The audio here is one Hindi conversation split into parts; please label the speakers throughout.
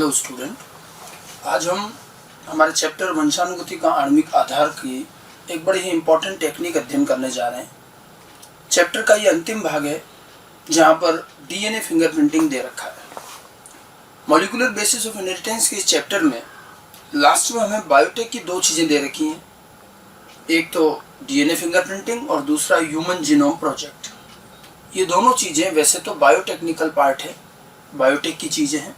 Speaker 1: हेलो स्टूडेंट, आज हम हमारे चैप्टर वंशानुगति का आणविक आधार की एक बड़ी ही इम्पोर्टेंट टेक्निक अध्ययन करने जा रहे हैं। चैप्टर का ये अंतिम भाग है जहाँ पर डीएनए फिंगरप्रिंटिंग दे रखा है। मॉलिक्यूलर बेसिस ऑफ इनहेरिटेंस के इस चैप्टर में लास्ट में हमें बायोटेक की दो चीज़ें दे रखी हैं, एक तो डीएनए फिंगरप्रिंटिंग और दूसरा ह्यूमन जीनोम प्रोजेक्ट। ये दोनों चीज़ें वैसे तो बायोटेक्निकल पार्ट है, बायोटेक की चीज़ें हैं।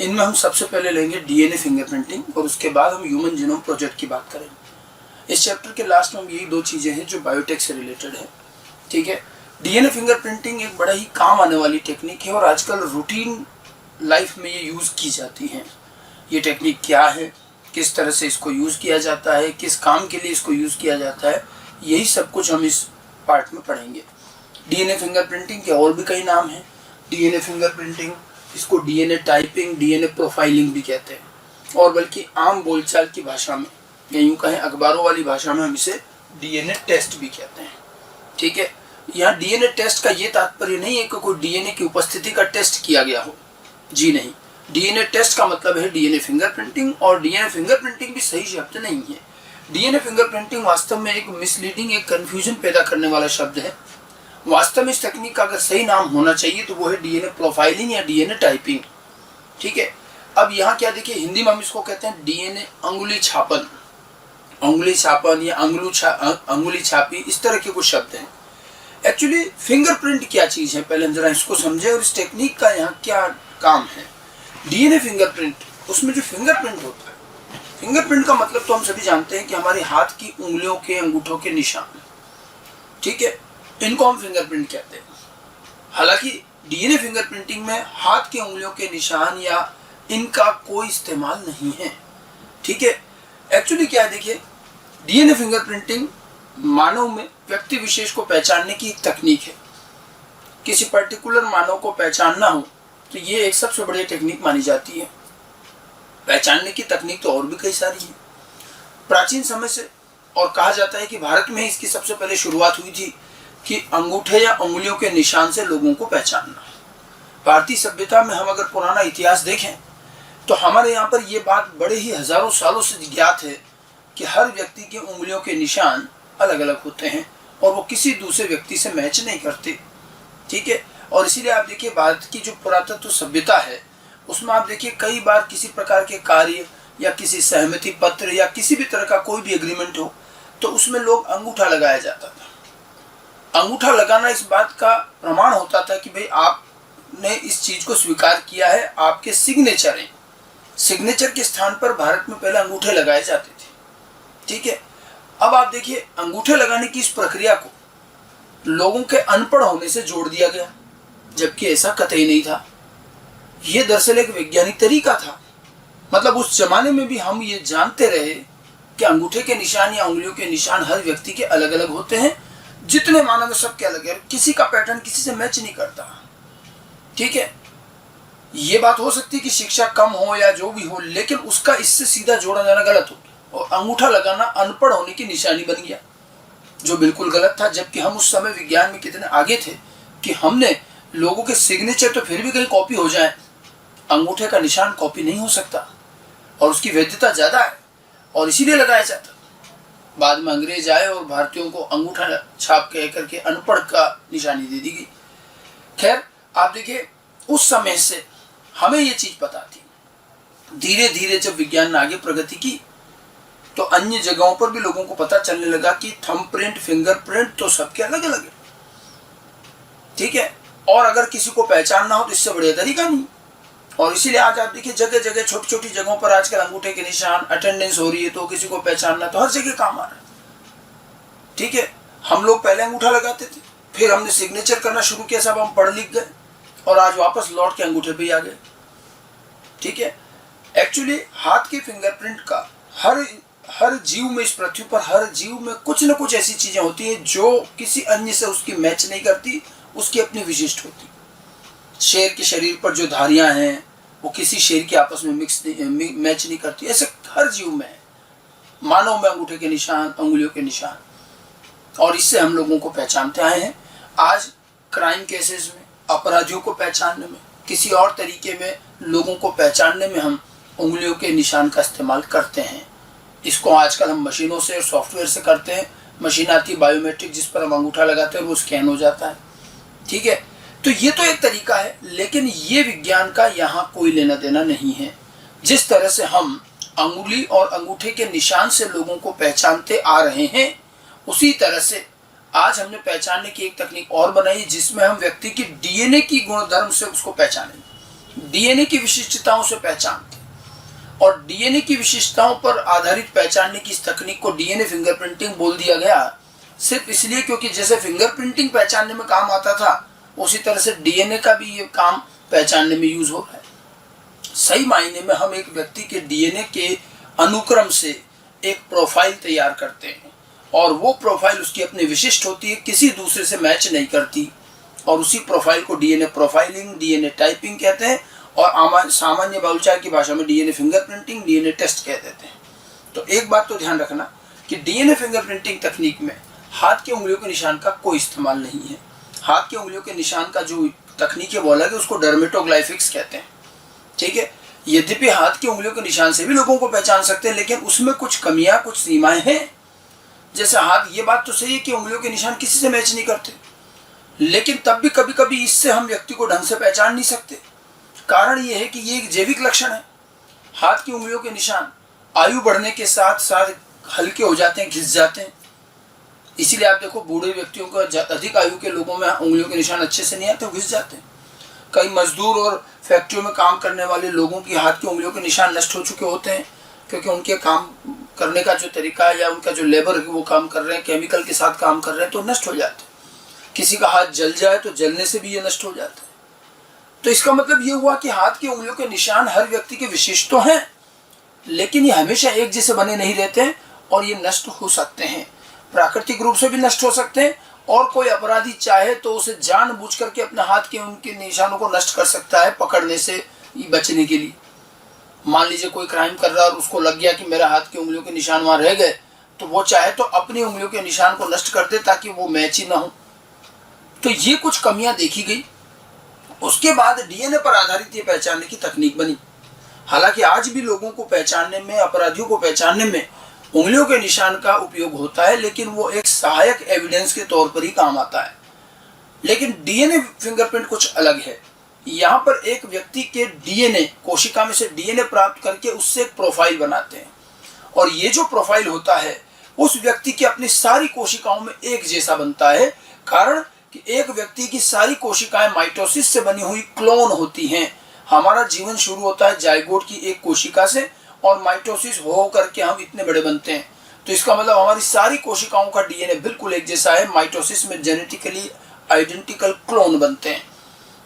Speaker 1: इनमें हम सबसे पहले लेंगे डीएनए फिंगरप्रिंटिंग और उसके बाद हम ह्यूमन जीनोम प्रोजेक्ट की बात करेंगे। इस चैप्टर के लास्ट में हम यही दो चीज़ें हैं जो बायोटेक से रिलेटेड है। ठीक है, डीएनए फिंगरप्रिंटिंग एक बड़ा ही काम आने वाली टेक्निक है और आजकल रूटीन लाइफ में ये यूज़ की जाती है। ये टेक्निक क्या है, किस तरह से इसको यूज़ किया जाता है, किस काम के लिए इसको यूज़ किया जाता है, यही सब कुछ हम इस पार्ट में पढ़ेंगे। डीएनए फिंगरप्रिंटिंग के और भी कई नाम हैं। डीएनए फिंगरप्रिंटिंग, इसको डीएनए टाइपिंग, डीएनए प्रोफाइलिंग भी कहते हैं और बल्कि आम बोलचाल की भाषा में या यूँ कहें अखबारों वाली भाषा में हम इसे डीएनए टेस्ट भी कहते हैं। ठीक है, यहाँ डीएनए टेस्ट का ये तात्पर्य नहीं है कि कोई डीएनए की उपस्थिति का टेस्ट किया गया हो, जी नहीं। डीएनए टेस्ट का मतलब है डीएनए फिंगरप्रिंटिंग और डीएनए फिंगरप्रिंटिंग भी सही शब्द नहीं है। डीएनए फिंगरप्रिंटिंग वास्तव में एक मिसलीडिंग, एक कन्फ्यूजन पैदा करने वाला शब्द है। वास्तव में इस तकनीक का अगर सही नाम होना चाहिए तो वो है डीएनए प्रोफाइलिंग या डीएनए टाइपिंग। ठीक है, अब यहाँ क्या देखिए, हिंदी में हम इसको कहते हैं डीएनए अंगुली छापन, अंगुली छापन या अंगुली छापी, इस तरह के कुछ शब्द हैं। एक्चुअली फिंगरप्रिंट क्या चीज़ है, पहले हम जरा इसको समझें और इस टेक्निक का यहाँ क्या काम है। डीएनए फिंगरप्रिंट, उसमें जो फिंगरप्रिंट होता है, फिंगरप्रिंट का मतलब तो हम सभी जानते हैं कि हमारे हाथ की उंगलियों के, अंगूठों के निशान। ठीक है, इनको हम फिंगरप्रिंट कहते हैं। हालांकि डीएनए फिंगरप्रिंटिंग में हाथ की उंगलियों के निशान या इनका कोई इस्तेमाल नहीं है। ठीक है, एक्चुअली क्या है देखिए, डीएनए फिंगरप्रिंटिंग मानव में व्यक्ति विशेष को पहचानने की एक तकनीक है। किसी पर्टिकुलर मानव को पहचानना हो तो ये एक सबसे बड़ी टेक्निक मानी जाती है। पहचानने की तकनीक तो और भी कई सारी है प्राचीन समय से, और कहा जाता है कि भारत में इसकी सबसे पहले शुरुआत हुई थी कि अंगूठे या उंगलियों के निशान से लोगों को पहचानना। भारतीय सभ्यता में हम अगर पुराना इतिहास देखें तो हमारे यहाँ पर यह बात बड़े ही हजारों सालों से ज्ञात है कि हर व्यक्ति के उंगलियों के निशान अलग अलग होते हैं और वो किसी दूसरे व्यक्ति से मैच नहीं करते। ठीक है, और इसीलिए आप देखिए भारत की जो पुरातत्व सभ्यता है उसमें आप देखिए कई बार किसी प्रकार के कार्य या किसी सहमति पत्र या किसी भी तरह का कोई भी एग्रीमेंट हो तो उसमें लोग अंगूठा लगाया जाता था। अंगूठा लगाना इस बात का प्रमाण होता था कि भाई आपने इस चीज को स्वीकार किया है, आपके सिग्नेचर हैं। सिग्नेचर के स्थान पर भारत में पहले अंगूठे लगाए जाते थे। ठीक है, अब आप देखिए अंगूठे लगाने की इस प्रक्रिया को लोगों के अनपढ़ होने से जोड़ दिया गया, जबकि ऐसा कतई नहीं था। यह दरअसल एक वैज्ञानिक तरीका था। मतलब उस जमाने में भी हम ये जानते रहे कि अंगूठे के निशान या उंगलियों के निशान हर व्यक्ति के अलग अलग होते हैं। जितने मानव है सबके अलग है, किसी का पैटर्न किसी से मैच नहीं करता। ठीक है, ये बात हो सकती है कि शिक्षा कम हो या जो भी हो, लेकिन उसका इससे सीधा जोड़ा जाना गलत हो गया और अंगूठा लगाना अनपढ़ होने की निशानी बन गया, जो बिल्कुल गलत था। जबकि हम उस समय विज्ञान में कितने आगे थे कि हमने लोगों के सिग्नेचर तो फिर भी कहीं कॉपी हो जाए, अंगूठे का निशान कॉपी नहीं हो सकता और उसकी वैधता ज्यादा है और इसीलिए लगाया जाता। बाद में अंग्रेज आए और भारतीयों को अंगूठा छाप कह करके अनपढ़ का निशानी दे दी गई। खैर, आप देखिए उस समय से हमें ये चीज पता थी। धीरे धीरे जब विज्ञान ने आगे प्रगति की तो अन्य जगहों पर भी लोगों को पता चलने लगा कि थंब प्रिंट, फिंगरप्रिंट तो सबके अलग अलग है। ठीक है, और अगर किसी को पहचानना हो तो इससे बढ़िया तरीका नहीं। और इसीलिए आज आप देखिए जगह जगह, छोटी छोटी जगहों पर आजकल अंगूठे के निशान, अटेंडेंस हो रही है तो किसी को पहचानना तो हर जगह काम आ रहा है। ठीक है, हम लोग पहले अंगूठा लगाते थे, फिर हमने सिग्नेचर करना शुरू किया, सब हम पढ़ लिख गए और आज वापस लौट के अंगूठे पे ही आ गए। ठीक है, एक्चुअली हाथ के फिंगरप्रिंट का हर जीव में, इस पृथ्वी पर हर जीव में कुछ न कुछ ऐसी चीजें होती हैं जो किसी अन्य से उसकी मैच नहीं करती, उसकी अपनी विशिष्ट होती। शेर के शरीर पर जो धारियां हैं वो किसी शेर के आपस में मैच नहीं करती, ऐसे हर जीव में है। मानव में अंगूठे के निशान, उंगलियों के निशान, और इससे हम लोगों को पहचानते आए हैं। आज क्राइम केसेस में, अपराधियों को पहचानने में, किसी और तरीके में लोगों को पहचानने में हम उंगलियों के निशान का इस्तेमाल करते हैं। इसको आजकल हम मशीनों से और सॉफ्टवेयर से करते हैं। मशीन आती है बायोमेट्रिक, जिस पर हम अंगूठा लगाते हैं वो स्कैन हो जाता है। ठीक है, तो ये तो एक तरीका है, लेकिन ये विज्ञान का यहाँ कोई लेना देना नहीं है। जिस तरह से हम अंगुली और अंगूठे के निशान से लोगों को पहचानते आ रहे हैं, उसी तरह से आज हमने पहचानने की एक तकनीक और बनाई, जिसमें हम व्यक्ति की डीएनए की गुणधर्म से उसको पहचानेंगे, डीएनए की विशिष्टताओं से पहचानते। और डीएनए की विशिष्टताओं पर आधारित पहचानने की इस तकनीक को डीएनए फिंगरप्रिंटिंग बोल दिया गया, सिर्फ इसलिए क्योंकि जैसे फिंगरप्रिंटिंग पहचानने में काम आता था, उसी तरह से डीएनए का भी ये काम पहचानने में यूज हो रहा है। सही मायने में हम एक व्यक्ति के डीएनए के अनुक्रम से एक प्रोफाइल तैयार करते हैं, और वो प्रोफाइल उसकी अपनी विशिष्ट होती है, किसी दूसरे से मैच नहीं करती। और उसी प्रोफाइल को डीएनए प्रोफाइलिंग, डीएनए टाइपिंग कहते हैं, और सामान्य बोलचाल की भाषा में डीएनए फिंगरप्रिंटिंग, डीएनए टेस्ट कह देते हैं। तो एक बात तो ध्यान रखना कि डीएनए फिंगरप्रिंटिंग तकनीक में हाथ के उंगलियों के निशान का कोई इस्तेमाल नहीं है। हाथ के उंगलियों के निशान का जो तकनीक है वो अलग है, उसको डर्मेटोग्लाइफिक्स कहते हैं। ठीक है, यद्यपि हाथ की उंगलियों के निशान से भी लोगों को पहचान सकते हैं, लेकिन उसमें कुछ कमियां, कुछ सीमाएं हैं। जैसे हाथ, ये बात तो सही है कि उंगलियों के निशान किसी से मैच नहीं करते, लेकिन तब भी कभी कभी इससे हम व्यक्ति को ढंग से पहचान नहीं सकते। कारण ये है कि ये एक जैविक लक्षण है। हाथ की उंगलियों के निशान आयु बढ़ने के साथ साथ हल्के हो जाते हैं, घिस जाते हैं। इसीलिए आप देखो बूढ़े व्यक्तियों को, अधिक आयु के लोगों में उंगलियों के निशान अच्छे से नहीं आते, घिस जाते हैं। कई मजदूर और फैक्ट्रियों में काम करने वाले लोगों की हाथ की उंगलियों के निशान नष्ट हो चुके होते हैं, क्योंकि उनके काम करने का जो तरीका है या उनका जो लेबर है वो काम कर रहे हैं, केमिकल के साथ काम कर रहे हैं, तो नष्ट हो जाते हैं। किसी का हाथ जल जाए तो जलने से भी ये नष्ट हो जाता है। तो इसका मतलब ये हुआ कि हाथ की उंगलियों के निशान हर व्यक्ति के विशिष्ट तो हैं, लेकिन ये हमेशा एक जैसे बने नहीं रहते हैं, और ये नष्ट हो सकते हैं, प्राकृतिक रूप से भी नष्ट हो सकते हैं। और कोई अपराधी चाहे तो उसे जानबूझ करके अपने हाथ के उनके निशानों को नष्ट कर सकता है, पकड़ने से बचने के लिए। मान लीजिए कोई क्राइम कर रहा है और उसको लग गया कि मेरा हाथ की उंगलियों के निशान वहां रह गए, तो वो चाहे तो अपनी उंगलियों के निशान को नष्ट कर दे ताकि वो मैच ही ना हो। तो ये कुछ कमियां देखी गई। उसके बाद डीएनए पर आधारित ये पहचानने की तकनीक बनी। हालांकि आज भी लोगों को पहचानने में, अपराधियों को पहचानने में उंगलियों के निशान का उपयोग होता है, लेकिन वो एक सहायक एविडेंस के तौर पर ही काम आता है। लेकिन डीएनए फिंगरप्रिंट कुछ अलग है। यहाँ पर एक व्यक्ति के डीएनए, कोशिका में से डीएनए प्राप्त करके उससे एक प्रोफाइल बनाते हैं, और ये जो प्रोफाइल होता है उस व्यक्ति की अपनी सारी कोशिकाओं में एक जैसा बनता है। कारण कि एक व्यक्ति की सारी कोशिकाएं माइटोसिस से बनी हुई क्लोन होती हैं। हमारा जीवन शुरू होता है जाइगोट की एक कोशिका से, और माइटोसिस हो करके हम इतने बड़े बनते हैं। तो इसका मतलब हमारी सारी कोशिकाओं का डीएनए बिल्कुल एक जैसा है। माइटोसिस में जेनेटिकली आइडेंटिकल क्लोन बनते हैं।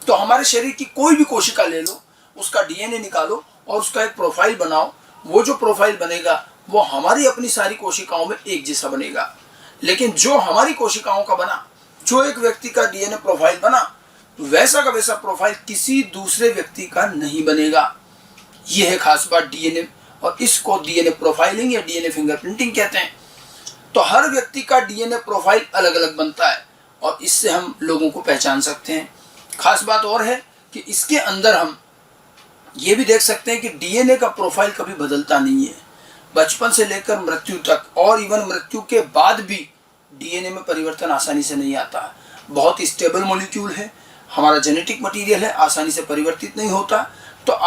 Speaker 1: तो हमारे शरीर की कोई भी कोशिका ले लो, उसका डीएनए निकालो और उसका एक प्रोफाइल बनाओ। वो जो प्रोफाइल बनेगा वो हमारी अपनी सारी कोशिकाओं में एक जैसा बनेगा। लेकिन जो हमारी कोशिकाओं का बना, जो एक व्यक्ति का डीएनए प्रोफाइल बना, वैसा का वैसा प्रोफाइल किसी दूसरे व्यक्ति का नहीं बनेगा। यह है खास बात डीएनए, और इसको डीएनए प्रोफाइलिंग या डीएनए फिंगरप्रिंटिंग कहते हैं। तो हर व्यक्ति का डीएनए प्रोफाइल अलग अलग बनता है, और इससे हम लोगों को पहचान सकते हैं। खास बात और है कि इसके अंदर हम ये भी देख सकते हैं कि डीएनए का प्रोफाइल कभी बदलता नहीं है। बचपन से लेकर मृत्यु तक, और इवन मृत्यु के बाद भी डीएनए में परिवर्तन आसानी से नहीं आता। बहुत स्टेबल मॉलिक्यूल है, हमारा जेनेटिक मटेरियल है, आसानी से परिवर्तित नहीं होता। तो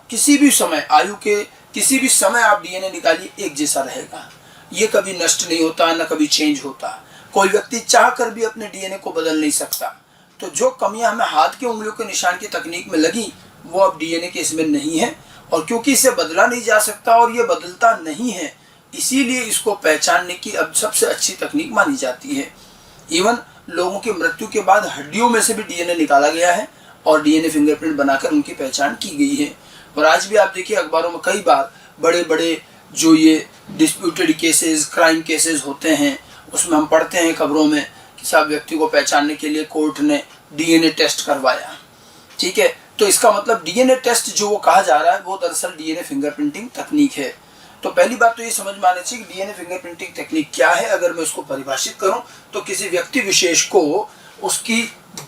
Speaker 1: किसी भी समय, आयु के किसी भी समय आप डीएनए निकालिए, एक जैसा रहेगा। ये कभी नष्ट नहीं होता, न कभी चेंज होता। कोई व्यक्ति चाह कर भी अपने डीएनए को बदल नहीं सकता। तो जो कमियां हमें हाथ की उंगलियों के निशान की तकनीक में लगी, वो अब डीएनए के इसमें नहीं है। और क्योंकि इसे बदला नहीं जा सकता और ये बदलता नहीं है, इसीलिए इसको पहचानने की अब सबसे अच्छी तकनीक मानी जाती है। इवन लोगों की मृत्यु के बाद हड्डियों में से भी डीएनए निकाला गया है और डीएनए फिंगरप्रिंट बनाकर उनकी पहचान की गई है। और आज भी आप देखिए अखबारों में कई बार बड़े बड़े जो ये डिस्प्यूटेड केसेस, क्राइम केसेस होते हैं, उसमें हम पढ़ते हैं खबरों में कि साहब व्यक्ति को पहचानने के लिए कोर्ट ने डीएनए टेस्ट करवाया। ठीक है, तो इसका मतलब डीएनए टेस्ट जो वो कहा जा रहा है वो दरअसल डीएनए फिंगरप्रिंटिंग तकनीक है। तो पहली बात तो ये समझ में आनी चाहिए कि डीएनए फिंगरप्रिंटिंग तकनीक क्या है। अगर मैं उसको परिभाषित करूं तो किसी व्यक्ति विशेष को उसकी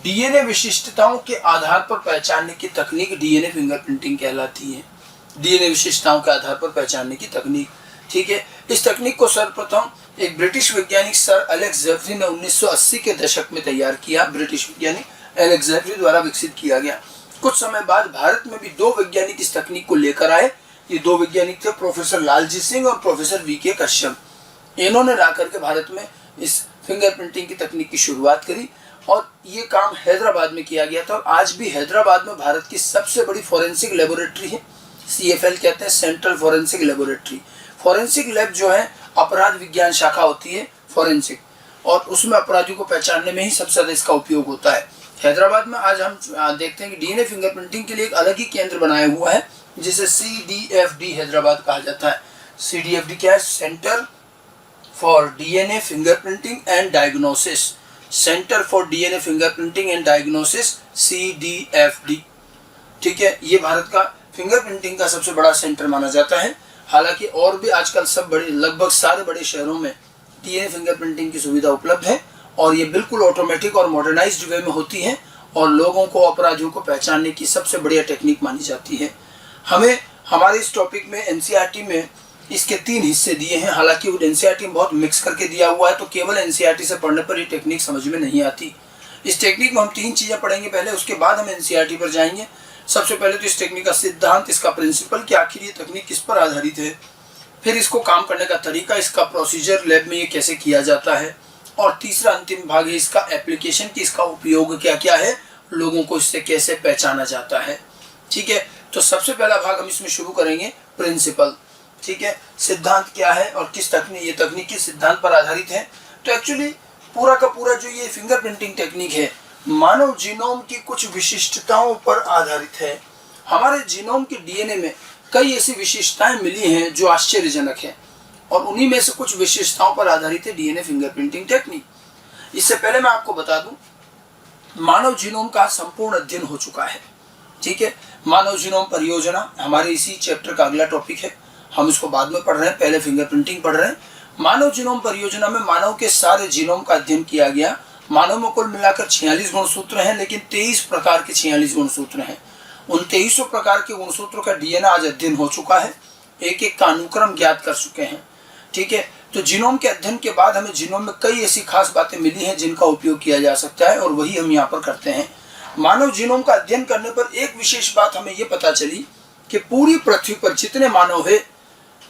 Speaker 1: डीएनए विशिष्टताओं के आधार पर पहचानने की तकनीक डीएनए फिंगरप्रिंटिंग कहलाती है। डीएनए विशिष्टताओं के आधार पर पहचानने की तकनीक, ठीक है। इस तकनीक को सर्वप्रथम एक ब्रिटिश वैज्ञानिक सर एलेक्स जेफरी ने 1980 के दशक में तैयार किया। ब्रिटिश वैज्ञानिक एलेक्स जेफरी द्वारा विकसित किया गया। कुछ समय बाद भारत में भी दो वैज्ञानिक इस तकनीक को लेकर आए। ये दो वैज्ञानिक थे प्रोफेसर लालजी सिंह और प्रोफेसर वीके कश्यप। इन्होंने ला करके भारत में इस फिंगरप्रिंटिंग की तकनीक की शुरुआत करी और ये काम हैदराबाद में किया गया था। और आज भी हैदराबाद में भारत की सबसे बड़ी फॉरेंसिक लेबोरेटरी है, CFL कहते हैं, central forensic laboratory. Forensic lab जो है अपराध विज्ञान शाखा होती है फॉरेंसिक, और उसमें अपराधियों को पहचानने में ही सबसे ज्यादा इसका उपयोग होता है। हैदराबाद में आज हम देखते हैं कि डीएनए फिंगरप्रिंटिंग के लिए एक अलग ही केंद्र बनाया हुआ है जिसे CDFD हैदराबाद कहा जाता है। CDFD क्या है? Centre for DNA fingerprinting and diagnosis. Centre for DNA fingerprinting and diagnosis, CDFD, ठीक है। ये भारत का फिंगरप्रिंटिंग का सबसे बड़ा सेंटर माना जाता है। हालांकि और भी आजकल सब बड़े, लगभग सारे बड़े शहरों में डीएनए फिंगरप्रिंटिंग की सुविधा उपलब्ध है और ये बिल्कुल ऑटोमेटिक और मॉडर्नाइज्ड वे में होती है और लोगों को, अपराधियों को पहचानने की सबसे बढ़िया टेक्निक मानी जाती है। हमें हमारे इस टॉपिक में NCERT में इसके 3 हिस्से दिए हैं। हालांकि वो NCERT में बहुत मिक्स करके दिया हुआ है, तो केवल NCERT से पढ़ने पर ये टेक्निक समझ में नहीं आती। इस टेक्निक में हम 3 चीज़ें पढ़ेंगे पहले, उसके बाद हम NCERT पर जाएंगे। सबसे पहले तो इस टेक्निक का सिद्धांत, इसका प्रिंसिपल कि आखिर ये तकनीक किस पर आधारित है, फिर इसको काम करने का तरीका, इसका प्रोसीजर, लैब में ये कैसे किया जाता है, और तीसरा अंतिम भाग है इसका एप्लीकेशन कि इसका उपयोग क्या क्या है, लोगों को इससे कैसे पहचाना जाता है। ठीक है, तो सबसे पहला भाग हम इसमें शुरू करेंगे प्रिंसिपल। ठीक है, सिद्धांत क्या है और किस तकनीक, ये तकनीक किस सिद्धांत पर आधारित है। तो एक्चुअली पूरा का पूरा जो ये फिंगरप्रिंटिंग टेक्निक है मानव जीनोम की कुछ विशिष्टताओं पर आधारित है। हमारे जीनोम के डीएनए में कई ऐसी विशेषताएं मिली हैं जो आश्चर्यजनक है और उन्हीं में से कुछ विशेषताओं पर आधारित है डीएनए फिंगरप्रिंटिंग टेक्निक। इससे पहले मैं आपको बता दूं, मानव जीनोम का संपूर्ण अध्ययन हो चुका है। ठीक है, मानव जीनोम परियोजना हमारे इसी चैप्टर का अगला टॉपिक है। हम इसको बाद में पढ़ रहे हैं, पहले फिंगरप्रिंटिंग पढ़ रहे हैं। मानव जीनोम परियोजना में मानव के सारे जीनोम का अध्ययन किया गया। मानव में कुल मिलाकर 46 गुणसूत्र हैं, लेकिन 23 प्रकार के 46 गुणसूत्र हैं। उन 2300 प्रकार के गुणसूत्रों का डीएनए आज अध्ययन हो चुका है, एक एक का अनुक्रम ज्ञात कर चुके हैं। ठीक है, तो जीनोम के अध्ययन के बाद हमें जीनोम में कई ऐसी खास बातें मिली हैं जिनका उपयोग किया जा सकता है और वही हम यहाँ पर करते हैं। मानव जीनोम का अध्ययन करने पर एक विशेष बात हमें ये पता चली कि पूरी पृथ्वी पर जितने मानव है,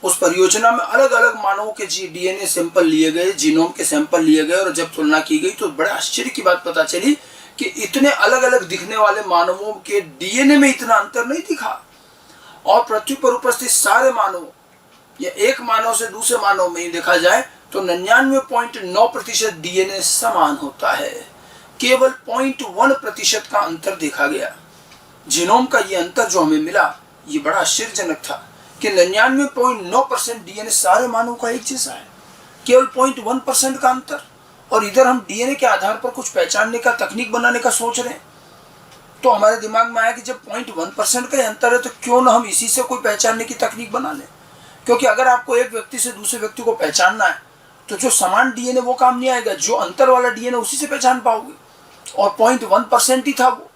Speaker 1: उस परियोजना में अलग अलग मानवों के डीएनए सैंपल लिए गए, जीनोम के सैंपल लिए गए और जब तुलना की गई तो बड़े आश्चर्य की बात पता चली कि इतने अलग अलग दिखने वाले मानवों के डीएनए में इतना अंतर नहीं दिखा। और पृथ्वी पर उपस्थित सारे मानव या एक मानव से दूसरे मानव में ही देखा जाए तो 99.9% डीएनए समान होता है। केवल 0.1% का अंतर देखा गया। जीनोम का ये अंतर जो हमें मिला ये बड़ा आश्चर्यजनक था कि 99.9% डीएनए सारे मानव का एक जैसा है, केवल 0.1% का अंतर। और इधर हम डीएनए के आधार पर कुछ पहचानने का, तकनीक बनाने का सोच रहे हैं। तो हमारे दिमाग में आया कि जब 0.1% का अंतर है तो क्यों ना हम इसी से कोई पहचानने की तकनीक बना लें। क्योंकि अगर आपको एक व्यक्ति से दूसरे व्यक्ति को पहचानना है तो जो समान डीएनए वो काम नहीं आएगा, जो अंतर वाला डीएनए उसी से पहचान पाओगे। और 0.1% ही था वो,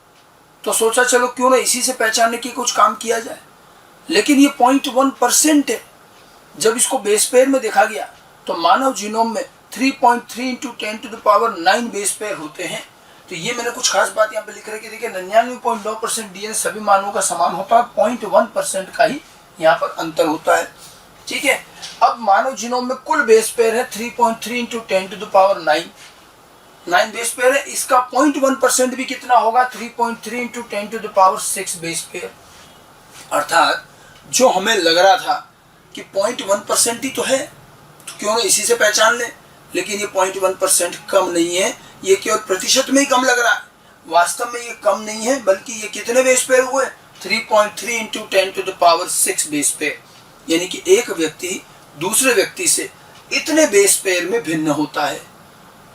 Speaker 1: तो सोचा चलो क्यों ना इसी से पहचानने की कुछ काम किया जाए। लेकिन ये 0.1% है। जब इसको बेस पेयर में देखा गया तो मानव जीनोम में 3.3 × 10⁹ बेस पेयर होते हैं। तो ये मैंने कुछ खास बात यहाँ पे लिख रखी। देखिए 99.9% डीएनए सभी मानवों का समान होता है, 0.1% का ही यहाँ पर अंतर होता है। ठीक है, अब मानव जीनोम में कुल बेस पेयर है 3.3 × 10⁹ बेस पेयर है। इसका 0.1% भी कितना होगा, 3.3 × 10⁶ बेस पेयर। अर्थात जो हमें लग रहा था कि 0.1% ही तो है, तो क्यों ना इसी से पहचान ले। लेकिन ये 0.1% कम नहीं है, ये केवल प्रतिशत में ही कम लग रहा है। वास्तव में ये कम नहीं है, बल्कि ये कितने बेस पेयर हुए, 3.3 × 10⁶ बेस पेयर। यानी कि एक व्यक्ति दूसरे व्यक्ति से इतने बेस पेयर में भिन्न होता है।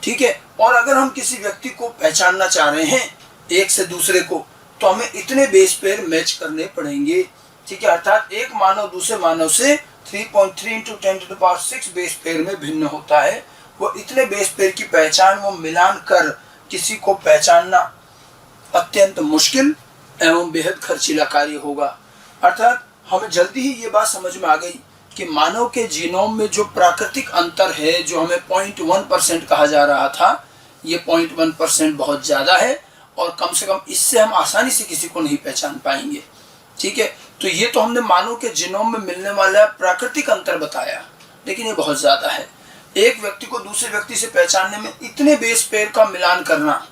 Speaker 1: ठीक है, और अगर हम किसी व्यक्ति को पहचानना चाह रहे हैं एक से दूसरे को, तो हमें इतने बेस पेयर मैच करने पड़ेंगे। ठीक है, अर्थात एक मानव दूसरे मानव से 3.3 × 10⁶ बेस पेयर में भिन्न होता है। वो इतने बेस पेयर की पहचान, वो मिलान कर किसी को पहचानना अत्यंत मुश्किल एवं बेहद खर्चीला कार्य होगा। अर्थात हमें जल्दी ही ये बात समझ में आ गई कि मानव के जीनोम में जो प्राकृतिक अंतर है, जो हमें 0.1% कहा जा रहा था, ये 0.1% बहुत ज़्यादा है और कम से कम इससे हम आसानी से किसी को नहीं पहचान पाएंगे। ठीक है, तो ये तो हमने मानव के जीनोम में मिलने वाला प्राकृतिक अंतर बताया, लेकिन ये बहुत ज़्यादा है। एक व्यक्ति को दूसरे व्यक्ति से पहचानने में इतने बेस पेयर का मिलान करना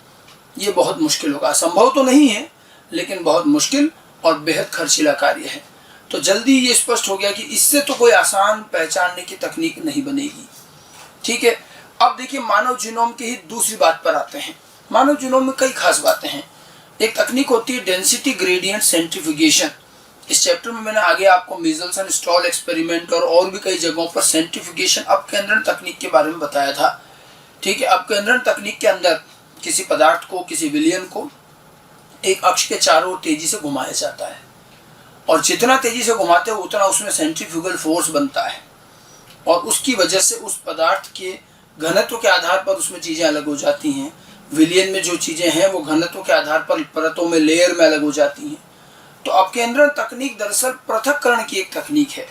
Speaker 1: ये बहुत मुश्किल होगा। संभव तो नहीं है, लेकिन बहुत मुश्किल और बेहद खर्चीला कार्य है। तो जल्दी ये स्पष्ट हो गया कि इससे तो कोई आसान पहचानने की तकनीक नहीं बनेगी। ठीक है, अब देखिए मानव जीनोम की ही दूसरी बात पर आते हैं। मानव जीनोम में कई खास बातें हैं। एक तकनीक होती है डेंसिटी ग्रेडियंट सेंट्रीफ्यूगेशन। इस चैप्टर में मैंने आगे आपको मीजल्सन स्टॉल एक्सपेरिमेंट और भी कई जगहों पर सेंट्रीफ्यूगेशन अपकेंद्रण तकनीक के बारे में बताया था। ठीक है, अपकेंद्रण तकनीक के अंदर किसी पदार्थ को, किसी विलयन को एक अक्ष के चारों ओर तेजी से घुमाया जाता है और जितना तेजी से घुमाते हो उतना उसमें सेंट्रीफ्यूगल फोर्स बनता है और उसकी वजह से उस पदार्थ के घनत्व के आधार पर उसमें चीज़ें अलग हो जाती हैं। विलयन में जो चीज़ें हैं वो घनत्व के आधार पर परतों में, लेयर में अलग हो जाती हैं। तो अपकेंद्रण तकनीक दरअसल पृथक्करण की एक तकनीक है।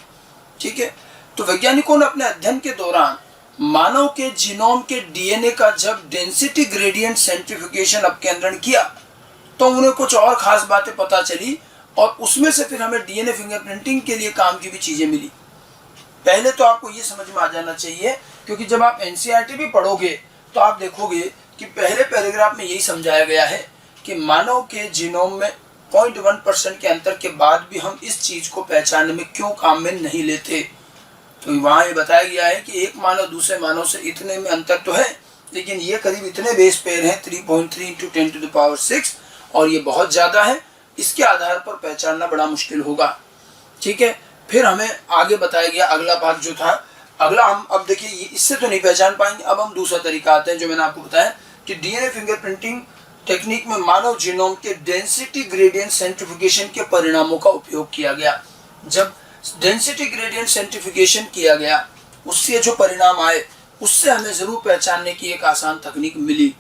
Speaker 1: ठीक है, तो वैज्ञानिकों ने अपने अध्ययन के दौरान मानव के जीनोम के डीएनए का जब डेंसिटी ग्रेडियंट सेंट्रीफ्यूगेशन अपकेंद्रण किया तो उन्हें कुछ और खास बातें पता चली और उसमें से फिर हमें डीएनए फिंगरप्रिंटिंग के लिए काम की भी चीज़ें मिली। पहले तो आपको ये समझ में आ जाना चाहिए, क्योंकि जब आप एनसीईआरटी भी पढ़ोगे तो आप देखोगे कि पहले पैराग्राफ में यही समझाया गया है कि मानव के जीनोम में 0.1% के अंतर के बाद भी हम इस चीज़ को पहचानने में क्यों काम में नहीं लेते। तो वहाँ ये बताया गया है कि एक मानव दूसरे मानव से इतने में अंतर तो है, लेकिन ये करीब इतने बेस पेयर हैं 3.3 × 10⁶ और ये बहुत ज़्यादा है। इसके आधार पर पहचानना बड़ा मुश्किल होगा। ठीक है, फिर हमें आगे बताया गया अगला भाग जो था, अगला हम अब देखिए इससे तो नहीं पहचान पाएंगे। अब हम दूसरा तरीका आते हैं जो मैंने आपको बताया कि डीएनए फिंगरप्रिंटिंग टेक्निक में मानव जीनोम के डेंसिटी ग्रेडियंट सेंट्रीफ्यूगेशन के परिणामों का उपयोग किया गया। जब डेंसिटी ग्रेडियंट सेंट्रीफ्यूगेशन किया गया, उससे जो परिणाम आए उससे हमें ज़रूर पहचानने की एक आसान तकनीक मिली।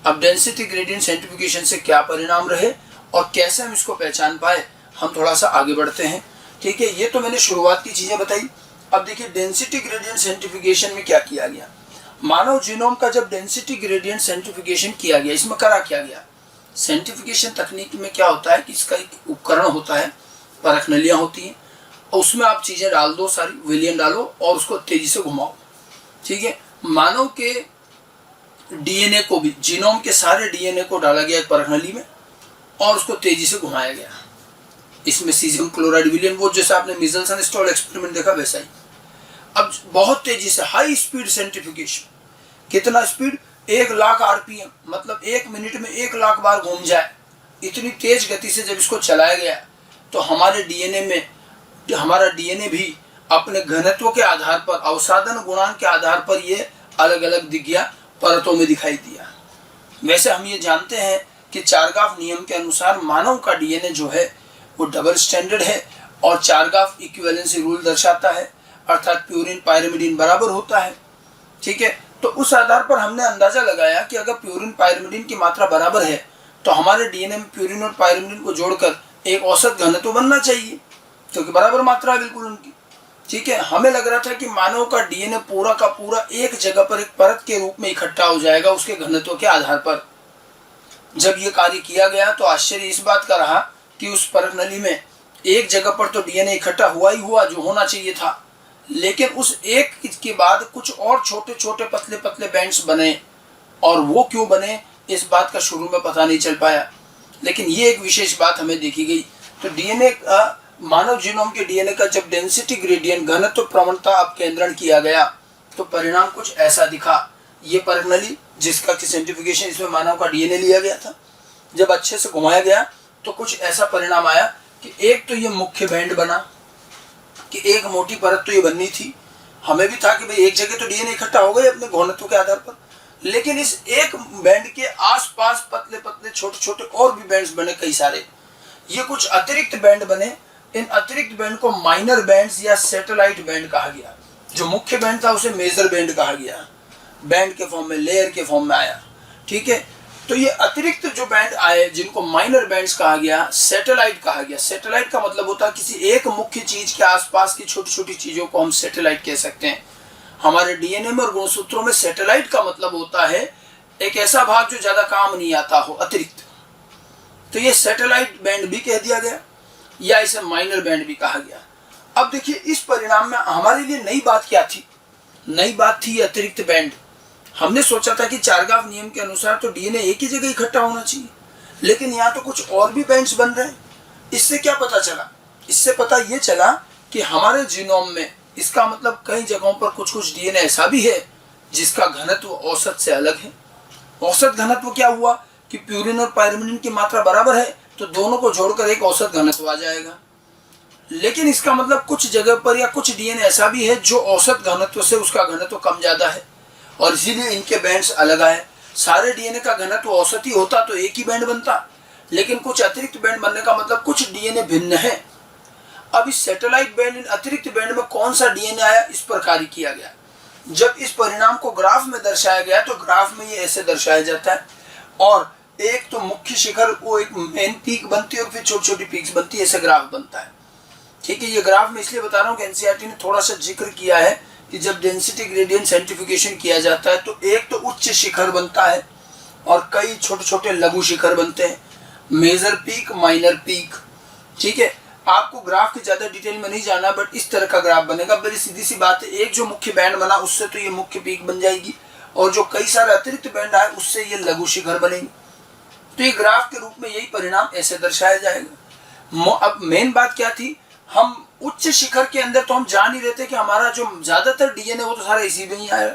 Speaker 1: अब डेंसिटी ग्रेडियंट सेंट्रीफ्यूगेशन से क्या परिणाम रहे और कैसे हम इसको पहचान पाए, हम थोड़ा सा आगे बढ़ते हैं। ठीक है, ये तो मैंने शुरुआत की चीज़ें बताई। अब देखिए डेंसिटी ग्रेडियंट सेंट्रीफ्यूगेशन में क्या किया गया। मानव जीनोम का जब डेंसिटी ग्रेडियंट सेंट्रीफ्यूगेशन किया गया, इसमें करा क्या गया। सेंट्रीफ्यूगेशन तकनीक में क्या होता है कि इसका एक उपकरण होता है, परख नलियाँ होती हैं, और उसमें आप चीज़ें डाल दो, सारी विलयन डालो और उसको तेज़ी से घुमाओ। ठीक है, मानव के डीएनए को भी, जीनोम के सारे डीएनए को डाला गया एक परख नली में और उसको तेज़ी से घुमाया गया। इसमें सीजियम क्लोराइड विलयन, वो जैसा आपने मीजल्सन स्टॉल एक्सपेरिमेंट देखा वैसा ही। अब बहुत तेज़ी से हाई स्पीड सेंट्रीफ्यूगेशन, कितना स्पीड, 1,00,000 RPM, मतलब 1 मिनट में 1,00,000 बार घूम जाए। इतनी तेज गति से जब इसको चलाया गया तो हमारे डीएनए में, हमारा डीएनए भी अपने घनत्व के आधार पर, अवसादन गुणांक के आधार पर ये अलग अलग दिख गया, परतों में दिखाई दिया। वैसे हम ये जानते हैं कि चारगाफ नियम के अनुसार मानव का डीएनए जो है वो डबल स्टैंडर्ड है और चारगाफ इक्विवेलेंसी रूल दर्शाता है, अर्थात प्यूरिन पायरिमिडिन बराबर होता है। ठीक है, तो उस आधार पर हमने अंदाजा लगाया कि अगर प्यूरिन पायरिमिडिन की मात्रा बराबर है तो हमारे डीएनए में प्यूरिन और पायरिमिडिन को जोड़कर एक औसत घनत्व बनना चाहिए, क्योंकि बराबर मात्रा है बिल्कुल उनकी। ठीक है, हमें लग रहा था कि मानव का डीएनए पूरा का पूरा एक जगह पर एक परत के रूप में इकट्ठा हो जाएगा उसके घनत्व के आधार पर। जब ये कार्य किया गया तो आश्चर्य इस बात का रहा कि उस परख नली में एक जगह पर तो डीएनए इकट्ठा हुआ ही हुआ जो होना चाहिए था, लेकिन उस एक के बाद कुछ और छोटे छोटे पतले पतले बैंड्स बने, और वो क्यों बने इस बात का शुरू में पता नहीं चल पाया, लेकिन ये एक विशेष बात हमें देखी गई। तो डीएनए का, मानव जीनोम के डीएनए का जब डेंसिटी ग्रेडियंट, घनत्व प्रवणता अपकेंद्रण किया गया तो परिणाम कुछ ऐसा दिखा। ये परख नली जिसका कि सेंट्रीफ्यूगेशन, इसमें मानव का डीएनए लिया गया था, जब अच्छे से घुमाया गया तो कुछ ऐसा परिणाम आया कि एक तो ये मुख्य बैंड बना, कि एक मोटी परत तो ये बननी थी, हमें भी था कि भाई एक जगह तो डीएनए इकट्ठा हो गए अपने घनत्व के आधार पर, लेकिन इस एक बैंड के आसपास पतले पतले छोटे छोटे और भी बैंड्स बने कई सारे। ये कुछ अतिरिक्त बैंड बने। इन अतिरिक्त बैंड को माइनर बैंड्स या सैटेलाइट बैंड कहा गया। जो मुख्य बैंड था उसे मेजर बैंड कहा गया, बैंड के फॉर्म में, लेयर के फॉर्म में आया। ठीक है, तो ये अतिरिक्त जो बैंड आए जिनको माइनर बैंड्स कहा गया, सैटेलाइट कहा गया। सैटेलाइट का मतलब होता है किसी एक मुख्य चीज के आसपास की छोटी छोटी चीजों को हम सैटेलाइट कह सकते हैं। हमारे डीएनए में और गुणसूत्रों में सैटेलाइट का मतलब होता है एक ऐसा भाग जो ज्यादा काम नहीं आता हो, अतिरिक्त। तो ये सैटेलाइट बैंड भी कह दिया गया या इसे माइनर बैंड भी कहा गया। अब देखिए इस परिणाम में हमारे लिए नई बात क्या थी? नई बात थी अतिरिक्त बैंड। हमने सोचा था कि चारगाफ नियम के अनुसार तो डीएनए एक ही जगह इकट्ठा होना चाहिए, लेकिन यहाँ तो कुछ और भी बैंड्स बन रहे हैं। इससे क्या पता चला? इससे पता ये चला कि हमारे जीनोम में इसका मतलब कई जगहों पर कुछ कुछ डीएनए ऐसा भी है जिसका घनत्व औसत से अलग है। औसत घनत्व क्या हुआ कि प्यूरिन और पायरिमिडिन की मात्रा बराबर है तो दोनों को जोड़कर एक औसत घनत्व आ जाएगा। लेकिन इसका मतलब कुछ जगह पर या कुछ डीएनए ऐसा भी है जो औसत घनत्व से उसका घनत्व कम ज्यादा है और इसीलिए इनके बैंड्स अलग आए। सारे डीएनए का घनत्व औसत ही होता तो एक ही बैंड बनता, लेकिन कुछ अतिरिक्त बैंड बनने का मतलब कुछ डीएनए भिन्न है। अब इस सैटेलाइट बैंड, अतिरिक्त बैंड में कौन सा डीएनए आया, इस पर कार्य किया गया। जब इस परिणाम को ग्राफ में दर्शाया गया तो ग्राफ में ये ऐसे दर्शाया जाता है, और एक तो मुख्य शिखर वो एक मेन पीक बनती है और फिर छोटी छोटी पीक्स बनती है, ऐसे ग्राफ बनता है। ठीक है, ये ग्राफ में इसलिए बता रहा हूँ कि एनसीईआरटी ने थोड़ा सा जिक्र किया है कि जब डेंसिटी ग्रेडियंट सेंट्रीफ्यूगेशन किया जाता है तो एक तो उच्च शिखर बनता है और कई छोटे छोटे लघु शिखर बनते हैं, मेजर पीक, माइनर पीक। ठीक है, आपको ग्राफ की ज्यादा डिटेल में नहीं जाना, बट इस तरह का ग्राफ बनेगा। बड़ी सीधी सी बात है, एक जो मुख्य बैंड बना उससे तो ये मुख्य पीक बन जाएगी और जो कई सारे अतिरिक्त बैंड आए उससे ये लघु शिखर बनेंगे। तो ये ग्राफ के रूप में यही परिणाम ऐसे दर्शाया जाएगा। अब मेन बात क्या थी, हम उच्च शिखर के अंदर तो हम जान ही रहे थे कि हमारा जो ज्यादातर डीएनए वो तो सारा इसी में ही आया।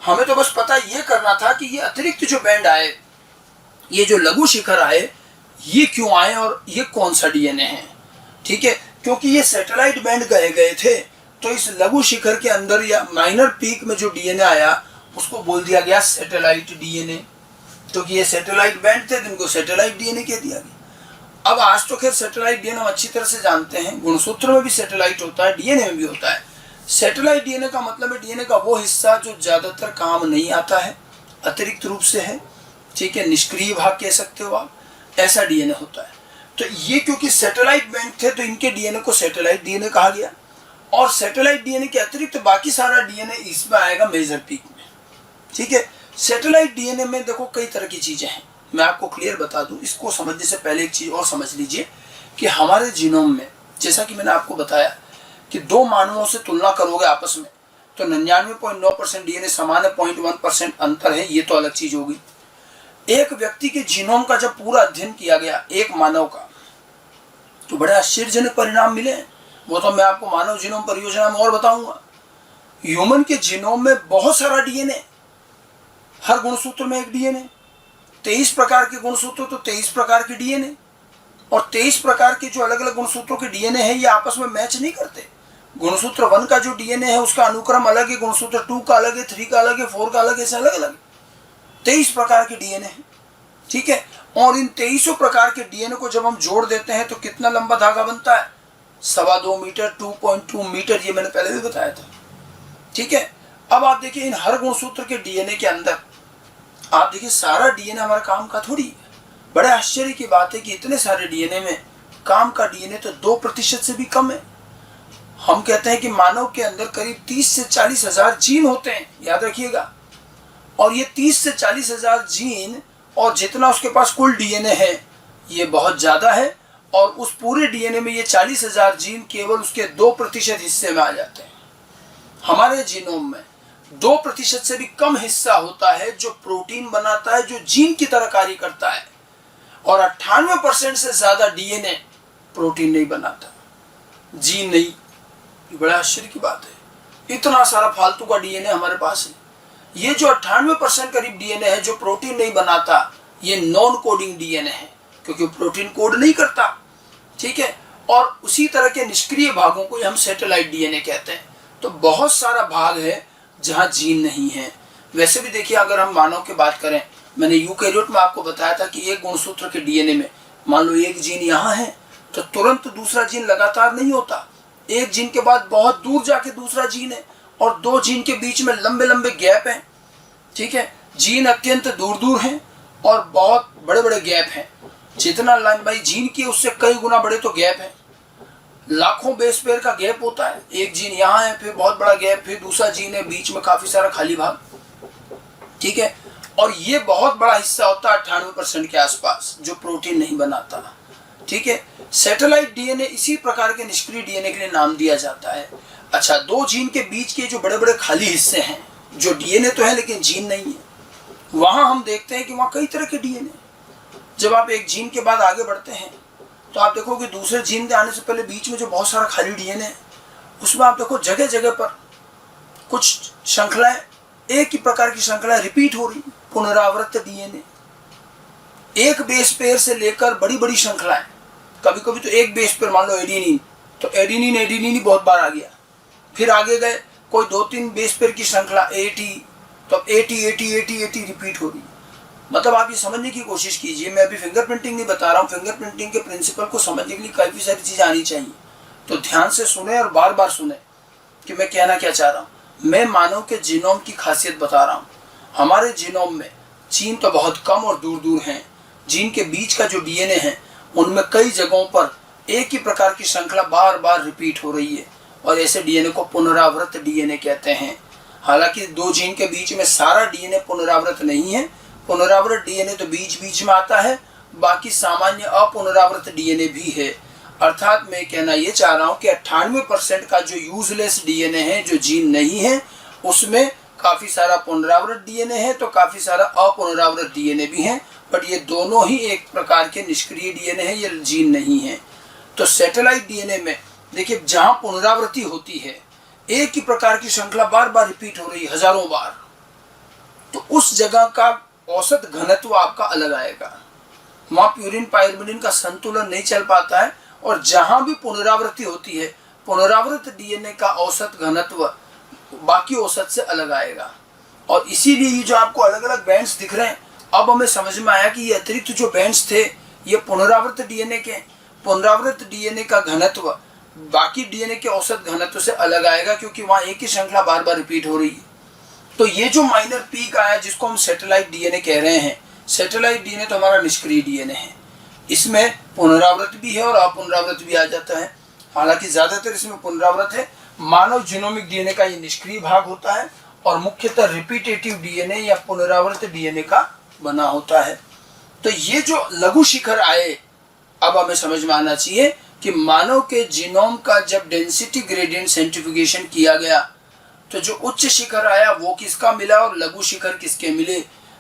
Speaker 1: हमें तो बस पता ये करना था कि ये अतिरिक्त जो बैंड आए, ये जो लघु शिखर आए, ये क्यों आए और ये कौन सा डीएनए है। ठीक है, क्योंकि ये सैटेलाइट बैंड कहे गए थे तो इस लघु शिखर के अंदर या माइनर पीक में जो डीएनए आया उसको बोल दिया गया सैटेलाइट डीएनए। क्योंकि ये सैटेलाइट बैंड थे जिनको सैटेलाइट डीएनए कह दिया गया। अब आज तो खैर सैटेलाइट डीएनए हम अच्छी तरह से जानते हैं, गुणसूत्र में भी सैटेलाइट होता है, डीएनए में भी होता है। सैटेलाइट डीएनए का मतलब है डीएनए का वो हिस्सा जो ज्यादातर काम नहीं आता है, अतिरिक्त रूप से है। ठीक है, निष्क्रिय भाग कह सकते हो आप, ऐसा डीएनए होता है। तो ये क्योंकि सैटेलाइट बैंड थे तो इनके डीएनए को सैटेलाइट डीएनए कहा गया, और सैटेलाइट डीएनए के अतिरिक्त बाकी सारा डीएनए इसमें आएगा मेजर पीक में। ठीक है, सैटेलाइट डीएनए में देखो कई तरह की चीजें हैं, मैं आपको क्लियर बता दूं। इसको समझने से पहले एक चीज और समझ लीजिए कि हमारे जीनोम में, जैसा कि मैंने आपको बताया कि दो मानवों से तुलना करोगे आपस में तो 99.9% डीएनए समान है, 0.1% अंतर है, ये तो अलग चीज होगी। एक व्यक्ति के जीनोम का जब पूरा अध्ययन किया गया, एक मानव का, तो बड़े आश्चर्यजनक परिणाम मिले। वो तो मैं आपको मानव जीनोम परियोजना में और बताऊंगा। ह्यूमन के जीनोम में बहुत सारा डीएनए, हर गुणसूत्र में एक डीएनए, 23 प्रकार के गुणसूत्र तो 23 प्रकार के डीएनए, और 23 प्रकार के जो अलग अलग गुणसूत्रों के डीएनए है ये आपस में मैच नहीं करते। गुणसूत्र 1 का जो डीएनए है उसका अनुक्रम अलग है, गुणसूत्र 2 का अलग है, 3 का अलग है, 4 का अलग है, ऐसे अलग अलग 23 प्रकार के डीएनए है। ठीक है, और इन 23 प्रकार के डीएनए को जब हम जोड़ देते हैं तो कितना लंबा धागा बनता है, 2.25 मीटर, 2.2 मीटर, ये मैंने पहले भी बताया था। ठीक है, अब आप देखिए इन हर गुणसूत्र के डीएनए के अंदर आप देखिए सारा डीएनए हमारा काम का थोड़ी है। बड़े आश्चर्य की बात है कि इतने सारे डीएनए में काम का डीएनए तो 2% से भी कम है। हम कहते हैं कि मानव के अंदर करीब 30 से 40 हजार जीन होते हैं, याद रखिएगा। और ये 30 से 40 हजार जीन और जितना उसके पास कुल डीएनए है ये बहुत ज्यादा है, और उस पूरे डीएनए में ये 40 हजार जीन केवल उसके 2% हिस्से में आ जाते हैं। हमारे जीनोम में 2% से भी कम हिस्सा होता है जो प्रोटीन बनाता है, जो जीन की तरह कार्य करता है, और 98% से ज्यादा डीएनए प्रोटीन नहीं बनाता, जीन नहीं। ये बड़ा आश्चर्य की बात है, इतना सारा फालतू का डीएनए हमारे पास है। ये जो 98% करीब डीएनए है जो प्रोटीन नहीं बनाता, ये नॉन कोडिंग डीएनए है क्योंकि प्रोटीन कोड नहीं करता। ठीक है, और उसी तरह के निष्क्रिय भागों को हम सैटेलाइट डीएनए कहते हैं। तो बहुत सारा भाग है जहां जीन नहीं है। वैसे भी देखिए, अगर हम मानव की बात करें, मैंने यूकैरियोट में आपको बताया था कि एक गुणसूत्र के डीएनए में मान लो एक जीन यहाँ है तो तुरंत दूसरा जीन लगातार नहीं होता, एक जीन के बाद बहुत दूर जाके दूसरा जीन है, और 2 जीन के बीच में लंबे लंबे गैप हैं। ठीक है, जीन अत्यंत दूर दूर हैं और बहुत बड़े बड़े गैप हैं। जितना लंबाई जीन की उससे कई गुना बड़े तो गैप है। लाखों बेस पेयर का गैप होता है। एक जीन यहाँ है, फिर बहुत बड़ा गैप, फिर दूसरा जीन है, बीच में काफी सारा खाली भाग। ठीक है, और ये बहुत बड़ा हिस्सा होता है 98% के आसपास जो प्रोटीन नहीं बनाता। ठीक है, सैटेलाइट डीएनए इसी प्रकार के निष्क्रिय डीएनए के लिए नाम दिया जाता है। अच्छा, दो जीन के बीच के जो बड़े बड़े खाली हिस्से हैं, जो डीएनए तो है लेकिन जीन नहीं है, वहां हम देखते हैं कि वहां कई तरह के डीएनए। जब आप एक जीन के बाद आगे बढ़ते हैं तो आप देखोगे दूसरे जीन के आने से पहले बीच में जो बहुत सारा खाली डीएनए है, उसमें आप देखो जगह जगह पर कुछ श्रृंखलाएं, एक ही प्रकार की श्रृंखला रिपीट हो रही, पुनरावृत्त डीएनए। एक बेस पेयर से लेकर बड़ी बड़ी श्रृंखलाएं, कभी कभी तो एक बेस पेयर, मान लो एडिनिन, तो एडिनिन एडिनिन ही बहुत बार आ गया। फिर आगे गए कोई 2-3 बेस पेयर की श्रृंखला एटी, तो eighty eighty eighty eighty repeat हो रही। मतलब आप ये समझने की कोशिश कीजिए, मैं अभी फिंगरप्रिंटिंग नहीं बता रहा हूँ, फिंगरप्रिंटिंग के प्रिंसिपल को समझने के लिए काफी सारी चीजें आनी चाहिए। तो ध्यान से सुने और बार बार सुने कि मैं कहना क्या चाह रहा हूँ। मैं मानव के जीनोम की खासियत बता रहा हूँ। हमारे जीनोम में जीन तो बहुत कम और दूर दूर हैं। जीन के बीच का जो डीएनए है उनमें कई जगहों पर एक ही प्रकार की श्रृंखला बार बार रिपीट हो रही है, और ऐसे डीएनए को पुनरावृत्त डीएनए कहते हैं। हालांकि दो जीन के बीच में सारा डीएनए पुनरावृत्त नहीं है। पुनरावृत्त डीएनए तो बीच बीच में आता है, बाकी सामान्य अपुनरावृत्त डीएनए भी है। अर्थात मैं कहना ये चाह रहा हूँ कि 98% का जो यूजलेस डीएनए है, जो जीन नहीं है, उसमें काफी सारा पुनरावृत्त डीएनए है, तो काफी सारा अपुनरावृत्त डीएनए भी है। बट ये दोनों ही एक प्रकार के निष्क्रिय डीएनए है, ये जीन नहीं है। तो सैटेलाइट डीएनए में देखिए, जहां पुनरावृत्ति होती है, एक ही प्रकार की श्रृंखला बार बार रिपीट हो रही है, हजारों बार, तो उस जगह का औसत घनत्व आपका अलग आएगा। वहां प्यूरिन पायरिमिडिन का संतुलन नहीं चल पाता है, और जहां भी पुनरावृत्ति होती है, पुनरावृत्त डीएनए का औसत घनत्व बाकी औसत से अलग आएगा। और इसीलिए ये जो आपको अलग अलग बैंड्स दिख रहे हैं, अब हमें समझ में आया कि ये अतिरिक्त जो बैंड्स थे ये पुनरावृत्त डीएनए के, पुनरावृत्त डीएनए का घनत्व बाकी डीएनए के औसत घनत्व से अलग आएगा, क्योंकि वहां एक ही श्रृंखला बार बार रिपीट हो रही है। तो ये जो माइनर पीक आया, जिसको हम सैटेलाइट डीएनए कह रहे हैं, सैटेलाइट डीएनए तो हमारा निष्क्रिय डीएनए है। इसमें पुनरावृत्त भी है और अपुनरावृत्त भी आ जाता है। हालांकि ज्यादातर इसमें पुनरावृत्त है। मानव जीनोमिक डीएनए का ये निष्क्रिय भाग होता है, और मुख्यतः रिपीटेटिव डीएनए या पुनरावृत्त डीएनए का बना होता है। तो ये जो लघु शिखर आए, अब हमें समझ में आना चाहिए कि मानव के जीनोम का जब डेंसिटी ग्रेडियंट सेंट्रीफ्यूगेशन किया गया, तो जो उच्च शिखर आया वो किसका मिला और लघु शिखर किसके मिले।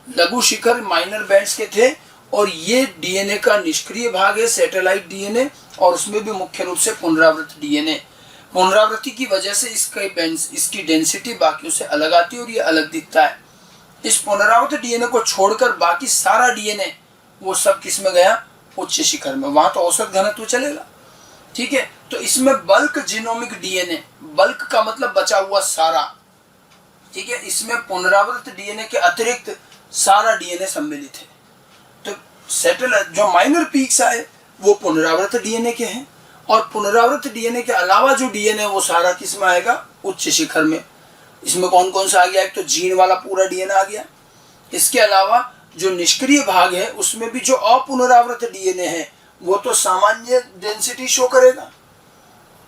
Speaker 1: लघु शिखर माइनर बैंड्स के थे, और ये डीएनए का निष्क्रिय भाग है, सैटेलाइट डीएनए, और उसमें भी मुख्य रूप से पुनरावृत्त डीएनए। पुनरावृत्ति की वजह से इसकी डेंसिटी बाकियों से अलग आती है और ये अलग दिखता है। इस पुनरावृत्त डीएनए को छोड़कर बाकी सारा डीएनए वो सब किस में गया, उच्च शिखर में। वहां तो औसत घनत्व चलेगा। ठीक है, तो इसमें बल्क जीनोमिक डीएनए, बल्क का मतलब बचा हुआ सारा, ठीक है, इसमें पुनरावृत्त डीएनए के अतिरिक्त सारा डीएनए सम्मिलित है। तो सैटेलाइट जो माइनर पीक्स आए वो पुनरावृत्त डीएनए के हैं, और पुनरावृत्त डीएनए के अलावा जो डीएनए वो सारा किस में आएगा, उच्च शिखर में। इसमें कौन कौन सा आ गया, एक तो जीन वाला पूरा डीएनए आ गया। इसके अलावा जो निष्क्रिय भाग है उसमें भी जो अपुनरावृत्त डीएनए है वो तो सामान्य डेंसिटी शो करेगा,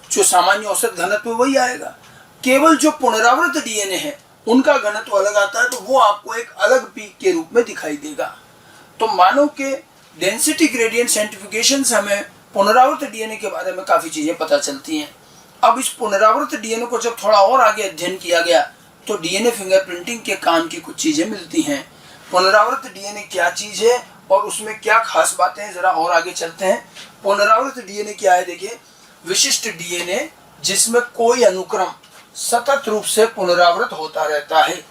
Speaker 1: जो सामान्य औसत घनत्व वही आएगा। केवल जो पुनरावृत्त डीएनए है उनका घनत्व अलग आता है, तो वो आपको एक अलग पीक के रूप में दिखाई देगा। तो मानव के डेंसिटी ग्रेडियंट सेंट्रीफ्यूगेशन से हमें पुनरावृत्त डीएनए के बारे में काफी चीजें पता चलती हैं। अब इस पुनरावृत्त डीएनए को जब थोड़ा और आगे अध्ययन किया गया तो डीएनए फिंगरप्रिंटिंग के काम की कुछ चीजें मिलती हैं। पुनरावृत्त डीएनए क्या चीज है और उसमें क्या खास बातें हैं, जरा और आगे चलते हैं। पुनरावृत्त डीएनए क्या है, देखिए, विशिष्ट डीएनए जिसमें कोई अनुक्रम सतत रूप से पुनरावृत्त होता रहता है।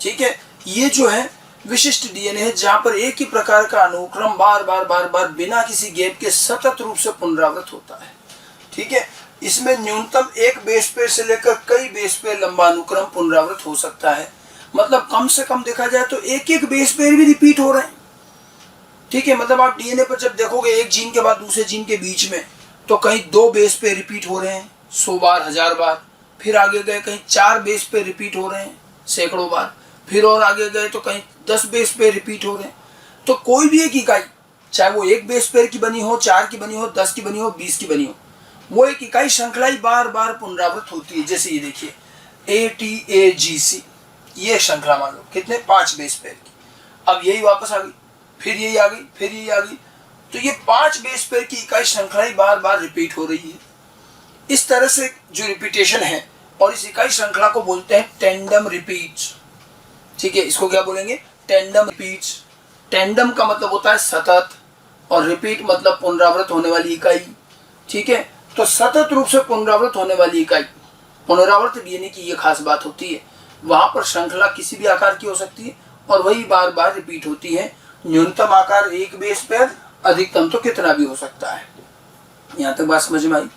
Speaker 1: ठीक है, ये जो है विशिष्ट डीएनए है जहां पर एक ही प्रकार का अनुक्रम बार बार बार बार बिना किसी गैप के सतत रूप से पुनरावृत्त होता है। ठीक है, इसमें न्यूनतम एक बेस पेयर से लेकर कई बेस पेयर लंबा अनुक्रम पुनरावृत्त हो सकता है। मतलब कम से कम देखा जाए तो एक एक बेस पेयर भी रिपीट हो रहे हैं। ठीक है, मतलब आप डीएनए पर जब देखोगे एक जीन के बाद दूसरे जीन के बीच में, तो कहीं 2 बेस पेयर रिपीट हो रहे हैं 100 बार 1000 बार, फिर आगे गए कहीं 4 बेस पेयर रिपीट हो रहे हैं सैकड़ों बार, फिर और आगे गए तो कहीं 10 बेस पेयर रिपीट हो रहे हैं। तो कोई भी एक इकाई, चाहे वो एक बेस पेयर की बनी हो, 4 की बनी हो, 10 की बनी हो, 20 की बनी हो, वो एक इकाई श्रृंखला ही बार बार पुनरावृत होती है। जैसे ये देखिए ATAGC, ये श्रृंखला मान लो कितने 5 बेस पेयर की, अब यही वापस आ गई, फिर यही आ गई, फिर यही आ गई, तो ये 5 बेस पेयर की इकाई श्रृंखला ही बार बार रिपीट हो रही है। इस तरह से जो रिपीटेशन है, और इस इकाई श्रृंखला को बोलते हैं टेंडम रिपीट्स। ठीक है, इसको क्या बोलेंगे? Tandem repeats. टेंडम का मतलब होता है सतत, और रिपीट मतलब पुनरावृत होने वाली इकाई। ठीक है, तो सतत रूप से पुनरावृत होने वाली इकाई, पुनरावृत डीएनए की ये खास बात होती है, वहां पर श्रृंखला किसी भी आकार की हो सकती है और वही बार बार रिपीट होती है। न्यूनतम आकार 1 बेस पेयर, अधिकतम तो कितना भी हो सकता है। यहाँ तक बात समझ में आई?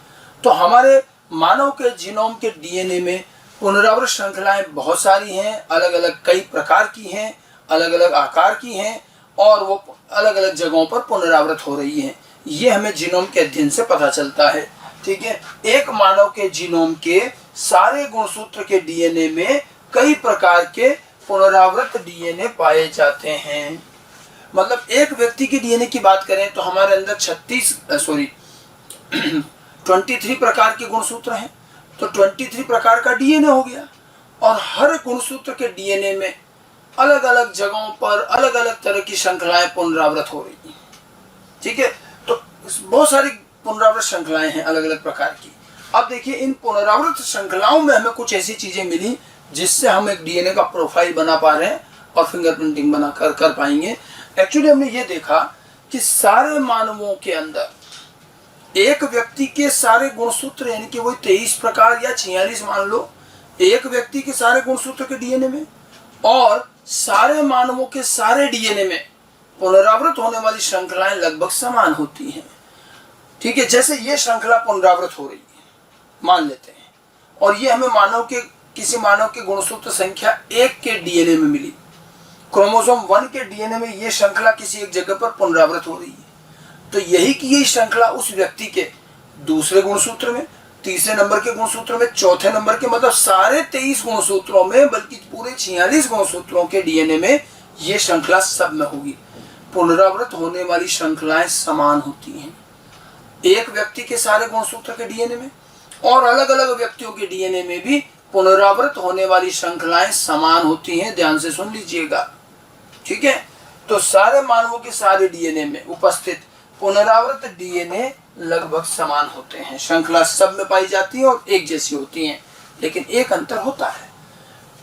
Speaker 1: तो हमारे मानव के जीनोम के डीएनए में पुनरावृत श्रृंखलाएं बहुत सारी हैं, अलग अलग कई प्रकार की हैं, अलग अलग आकार की हैं, और वो अलग अलग जगहों पर पुनरावृत हो रही हैं। ये हमें जीनोम के अध्ययन से पता चलता है। ठीक है, एक मानव के जीनोम के सारे गुणसूत्र के डीएनए में कई प्रकार के पुनरावृत डीएनए पाए जाते हैं। मतलब एक व्यक्ति के डीएनए की बात करें तो हमारे अंदर 23 प्रकार के गुणसूत्र हैं, तो 23 प्रकार का डीएनए हो गया, और हर गुणसूत्र के डीएनए में अलग अलग जगहों पर अलग अलग तरह की श्रृंखलाएं पुनरावृत हो रही हैं। ठीक है, तो बहुत सारी पुनरावृत श्रृंखलाएं हैं अलग अलग प्रकार की। अब देखिए, इन पुनरावृत श्रृंखलाओं में हमें कुछ ऐसी चीजें मिली जिससे हम एक डीएनए का प्रोफाइल बना पा रहे हैं और फिंगरप्रिंटिंग बना कर पाएंगे। एक्चुअली हमने ये देखा कि सारे मानवों के अंदर एक व्यक्ति के सारे गुणसूत्र, यानी कि वही 23 प्रकार या 46 मान लो, एक व्यक्ति के सारे गुणसूत्र के डीएनए में और सारे मानवों के सारे डीएनए में पुनरावृत होने वाली श्रृंखलाएं लगभग समान होती हैं। ठीक है, जैसे ये श्रृंखला पुनरावृत हो रही है मान लेते हैं, और ये हमें किसी मानव के गुणसूत्र संख्या 1 के डीएनए में मिली। क्रोमोसोम 1 के डीएनए में ये श्रृंखला किसी एक जगह पर पुनरावृत हो रही है, तो यही श्रृंखला उस व्यक्ति के दूसरे गुणसूत्र में, तीसरे नंबर के गुणसूत्र में, चौथे नंबर के, मतलब सारे 23 गुणसूत्रों में, बल्कि पूरे 46 गुणसूत्रों के डीएनए में ये श्रृंखला सब में होगी। पुनरावृत होने वाली श्रृंखलाएं समान होती हैं एक व्यक्ति के सारे गुणसूत्र के डीएनए में, और अलग अलग व्यक्तियों के डीएनए में भी पुनरावृत होने वाली श्रृंखलाएं समान होती हैं। ध्यान से सुन लीजिएगा। ठीक है, तो सारे मानवों के सारे डीएनए में उपस्थित पुनरावृत डीएनए लगभग समान होते हैं, श्रृंखला सब में पाई जाती है और एक जैसी होती हैं। लेकिन एक अंतर होता है,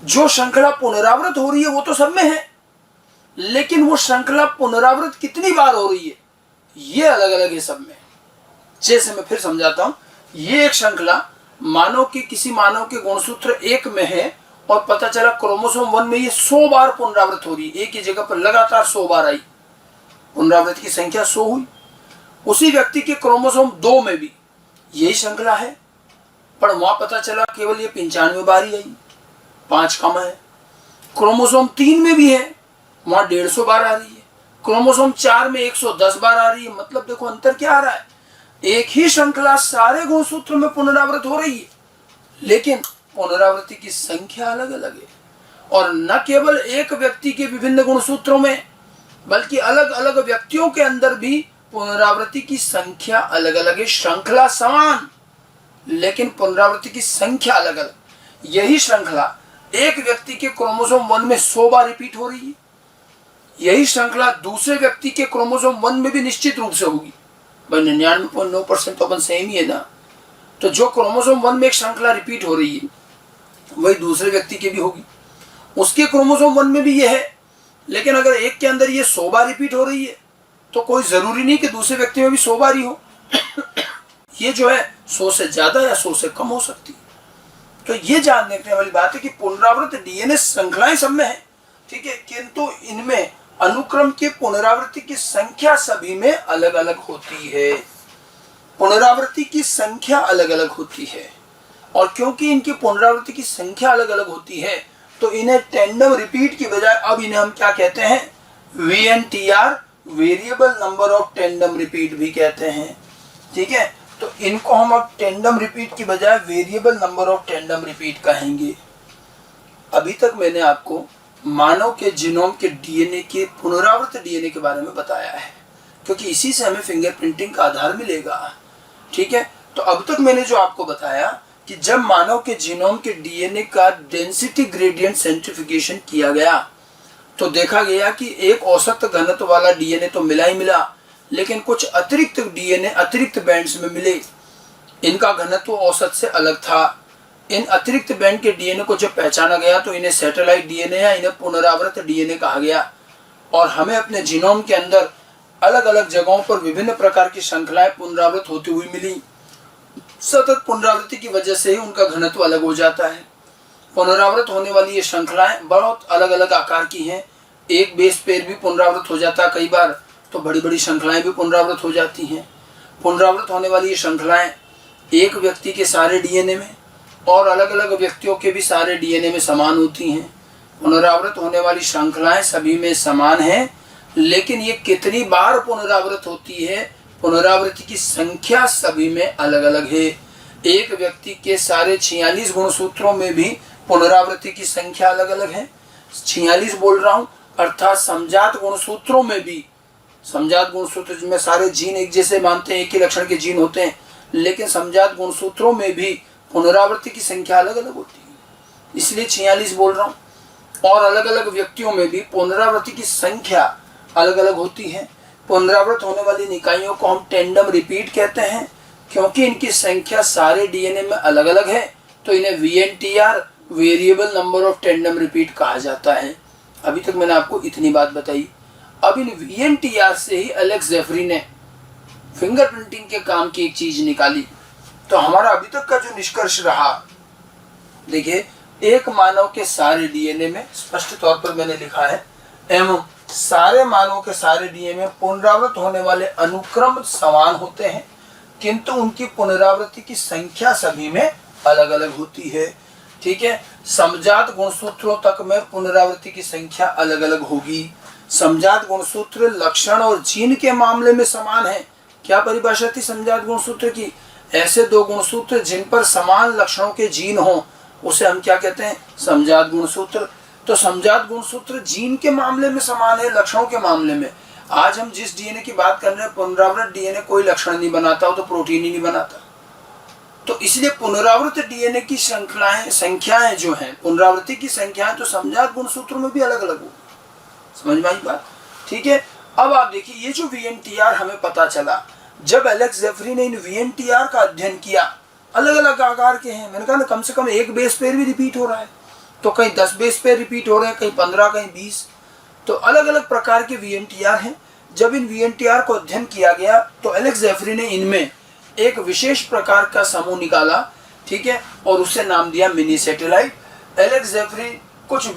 Speaker 1: जो श्रृंखला पुनरावृत हो रही है वो तो सब में है, लेकिन वो श्रृंखला पुनरावृत कितनी बार हो रही है ये अलग अलग है सब में। जैसे मैं फिर समझाता हूं, ये एक श्रृंखला किसी मानव के गुणसूत्र 1 में है, और पता चला क्रोमोसोम 1 में ये 100 बार पुनरावृत हो रही है, एक ही जगह पर लगातार 100 बार आई, पुनरावृत की संख्या 100 हुई। उसी व्यक्ति के क्रोमोसोम 2 में भी यही श्रृंखला है, पर वहां पता चला केवल ये 95 बार ही आई, 5 कम है। क्रोमोसोम 3 में भी है, वहां 150 बार आ रही है। क्रोमोसोम 4 में 110 बार आ रही है। मतलब देखो अंतर क्या आ रहा है, एक ही श्रृंखला सारे गुणसूत्र में पुनरावृत हो रही है, लेकिन पुनरावृत्ति की संख्या अलग अलग है। और न केवल एक व्यक्ति के विभिन्न गुणसूत्रों में, बल्कि अलग अलग व्यक्तियों के अंदर भी पुनरावृत्ति की संख्या अलग अलग है। श्रृंखला समान, लेकिन पुनरावृत्ति की संख्या अलग अलग। यही श्रृंखला एक व्यक्ति के क्रोमोसोम 1 में 100 बार रिपीट हो रही है, यही श्रृंखला दूसरे व्यक्ति के क्रोमोसोम 1 में भी निश्चित रूप से होगी। भाई 99.9% तो अपन सेम ही है ना। तो जो क्रोमोसोम 1 में एक श्रृंखला रिपीट हो रही है वही दूसरे व्यक्ति के भी होगी। उसके क्रोमोसोम 1 में भी ये है, लेकिन अगर एक के अंदर ये 100 बार रिपीट हो रही है तो कोई जरूरी नहीं कि दूसरे व्यक्ति में भी 100 बार ही हो। ये जो है 100 से ज्यादा या 100 से कम हो सकती है। तो ये जानने वाली बात है कि पुनरावृत डीएनए श्रृंखलाएं सब में है, ठीक है, किंतु इनमें अनुक्रम के पुनरावृत्ति की संख्या सभी में अलग अलग होती है। पुनरावृत्ति की संख्या अलग अलग होती है, और क्योंकि इनकी पुनरावृत्ति की संख्या अलग अलग होती है तो इन्हें टेंडम रिपीट की बजाय अब इन्हें हम क्या कहते हैं, VNTR, variable number of tandem repeat भी कहते हैं। ठीक है, तो इनको हम अब टेंडम रिपीट की बजाय variable number of tandem repeat कहेंगे। अभी तक मैंने आपको मानव के जीनोम के डीएनए के पुनरावृत्त डीएनए के बारे में बताया है, क्योंकि इसी से हमें फिंगरप्रिंटिंग का आधार मिलेगा। ठीक है, तो अब तक मैंने जो आपको बताया कि जब मानव के जीनोम के डीएनए का डेंसिटी ग्रेडियंट सेंट्रिफिकेशन किया गया तो देखा गया कि एक औसत घनत्व वाला डीएनए तो मिला ही मिला, लेकिन कुछ अतिरिक्त डीएनए अतिरिक्त बैंड्स में मिले। इनका घनत्व औसत से अलग था। इन अतिरिक्त बैंड के डीएनए को जब पहचाना गया तो इन्हें सैटेलाइट डीएनए या इन्हें पुनरावृत्त डीएनए कहा गया। और हमें अपने जीनोम के अंदर अलग अलग जगहों पर विभिन्न प्रकार की श्रृंखलाएं पुनरावृत्त होती हुई मिली। सतत पुनरावृत्ति की वजह से ही उनका घनत्व अलग हो जाता है। पुनरावृत्त होने वाली ये श्रृंखलाएं बहुत अलग अलग आकार की हैं। एक बेस पेयर भी पुनरावृत्त हो जाता है कई बार, तो बड़ी बड़ी श्रृंखलाएं भी पुनरावृत्त हो जाती हैं। पुनरावृत्त होने वाली ये श्रृंखलाएं एक व्यक्ति के सारे डीएनए में और अलग अलग व्यक्तियों के भी सारे डीएनए में समान होती हैं। पुनरावृत्त होने वाली श्रृंखलाएं सभी में समान हैं, लेकिन ये कितनी बार पुनरावृत्त होती है, पुनरावृत्ति की संख्या सभी में अलग अलग है। एक व्यक्ति के सारे 46 गुणसूत्रों में भी पुनरावृत्ति की संख्या अलग अलग है। 46 बोल रहा हूं, अर्थात समजात गुणसूत्रों में भी, समजात गुणसूत्र जिनमें सारे जीन एक जैसे मानते हैं, एक ही लक्षण के जीन होते हैं, लेकिन समजात गुणसूत्रों में भी पुनरावृत्ति की संख्या अलग अलग होती है, इसलिए 46 बोल रहा हूं। और अलग अलग व्यक्तियों में भी पुनरावृत्ति की संख्या अलग अलग होती है। पुनरावृत्त होने वाली इकाइयों को हम टेंडम रिपीट कहते हैं, क्योंकि इनकी संख्या सारे डीएनए में अलग अलग है, तो इन्हें VNTR variable number of tandem repeat कहा जाता है। अभी तक मैंने आपको इतनी बात बताई। अब इन VNTR से ही एलेक्स जेफरी ने फिंगरप्रिंटिंग के काम की एक चीज निकाली। तो हमारा अभी तक का जो निष्कर्ष रहा, देखिए, एक मानव के सारे डीएनए में, स्पष्ट तौर पर मैंने लिखा है, एवं सारे मानव के सारे डीएनए में पुनरावृत्त होने वाले अनुक्रम समान होते हैं, किंतु उनकी पुनरावृत्ति की संख्या सभी में अलग अलग होती है। ठीक है, समजात गुणसूत्रों तक में पुनरावृत्ति की संख्या अलग अलग होगी। समजात गुणसूत्र लक्षण और जीन के मामले में समान है। क्या परिभाषा थी समजात गुणसूत्र की? ऐसे दो गुणसूत्र जिन पर समान लक्षणों के जीन हों, उसे हम क्या कहते हैं? समजात गुणसूत्र। तो समजात गुणसूत्र जीन के मामले में समान है, लक्षणों के मामले में। आज हम जिस डीएनए की बात कर रहे हैं, पुनरावृत्त डीएनए कोई लक्षण नहीं बनाता हो, तो प्रोटीन ही नहीं बनाता। तो इसलिए पुनरावृत्त डीएनए की श्रृंखलाएं, संख्याएं जो हैं, पुनरावृत्ति की संख्याएं तो समजात गुणसूत्रों में भी अलग अलग होगी। समझ में आई बात? ठीक है, अब आप देखिए, ये जो VNTR हमें पता चला, जब एलेक्स जेफरी ने इन VNTR का अध्ययन किया, अलग अलग आकार के हैं। मैंने कहा ना, कम से कम एक बेस पेयर भी रिपीट हो रहा है, तो कहीं 10 बेस पेयर रिपीट हो रहे हैं, कहीं 15, कहीं 20, तो अलग अलग प्रकार के VNTR हैं। जब इन VNTR को अध्ययन किया गया तो एलेक्स जेफरी ने इनमें एक विशेष प्रकार का समूह निकाला, ठीक है, और उसे नाम दिया मिनी सैटेलाइट। एलेक्स जेफरी ने कुछ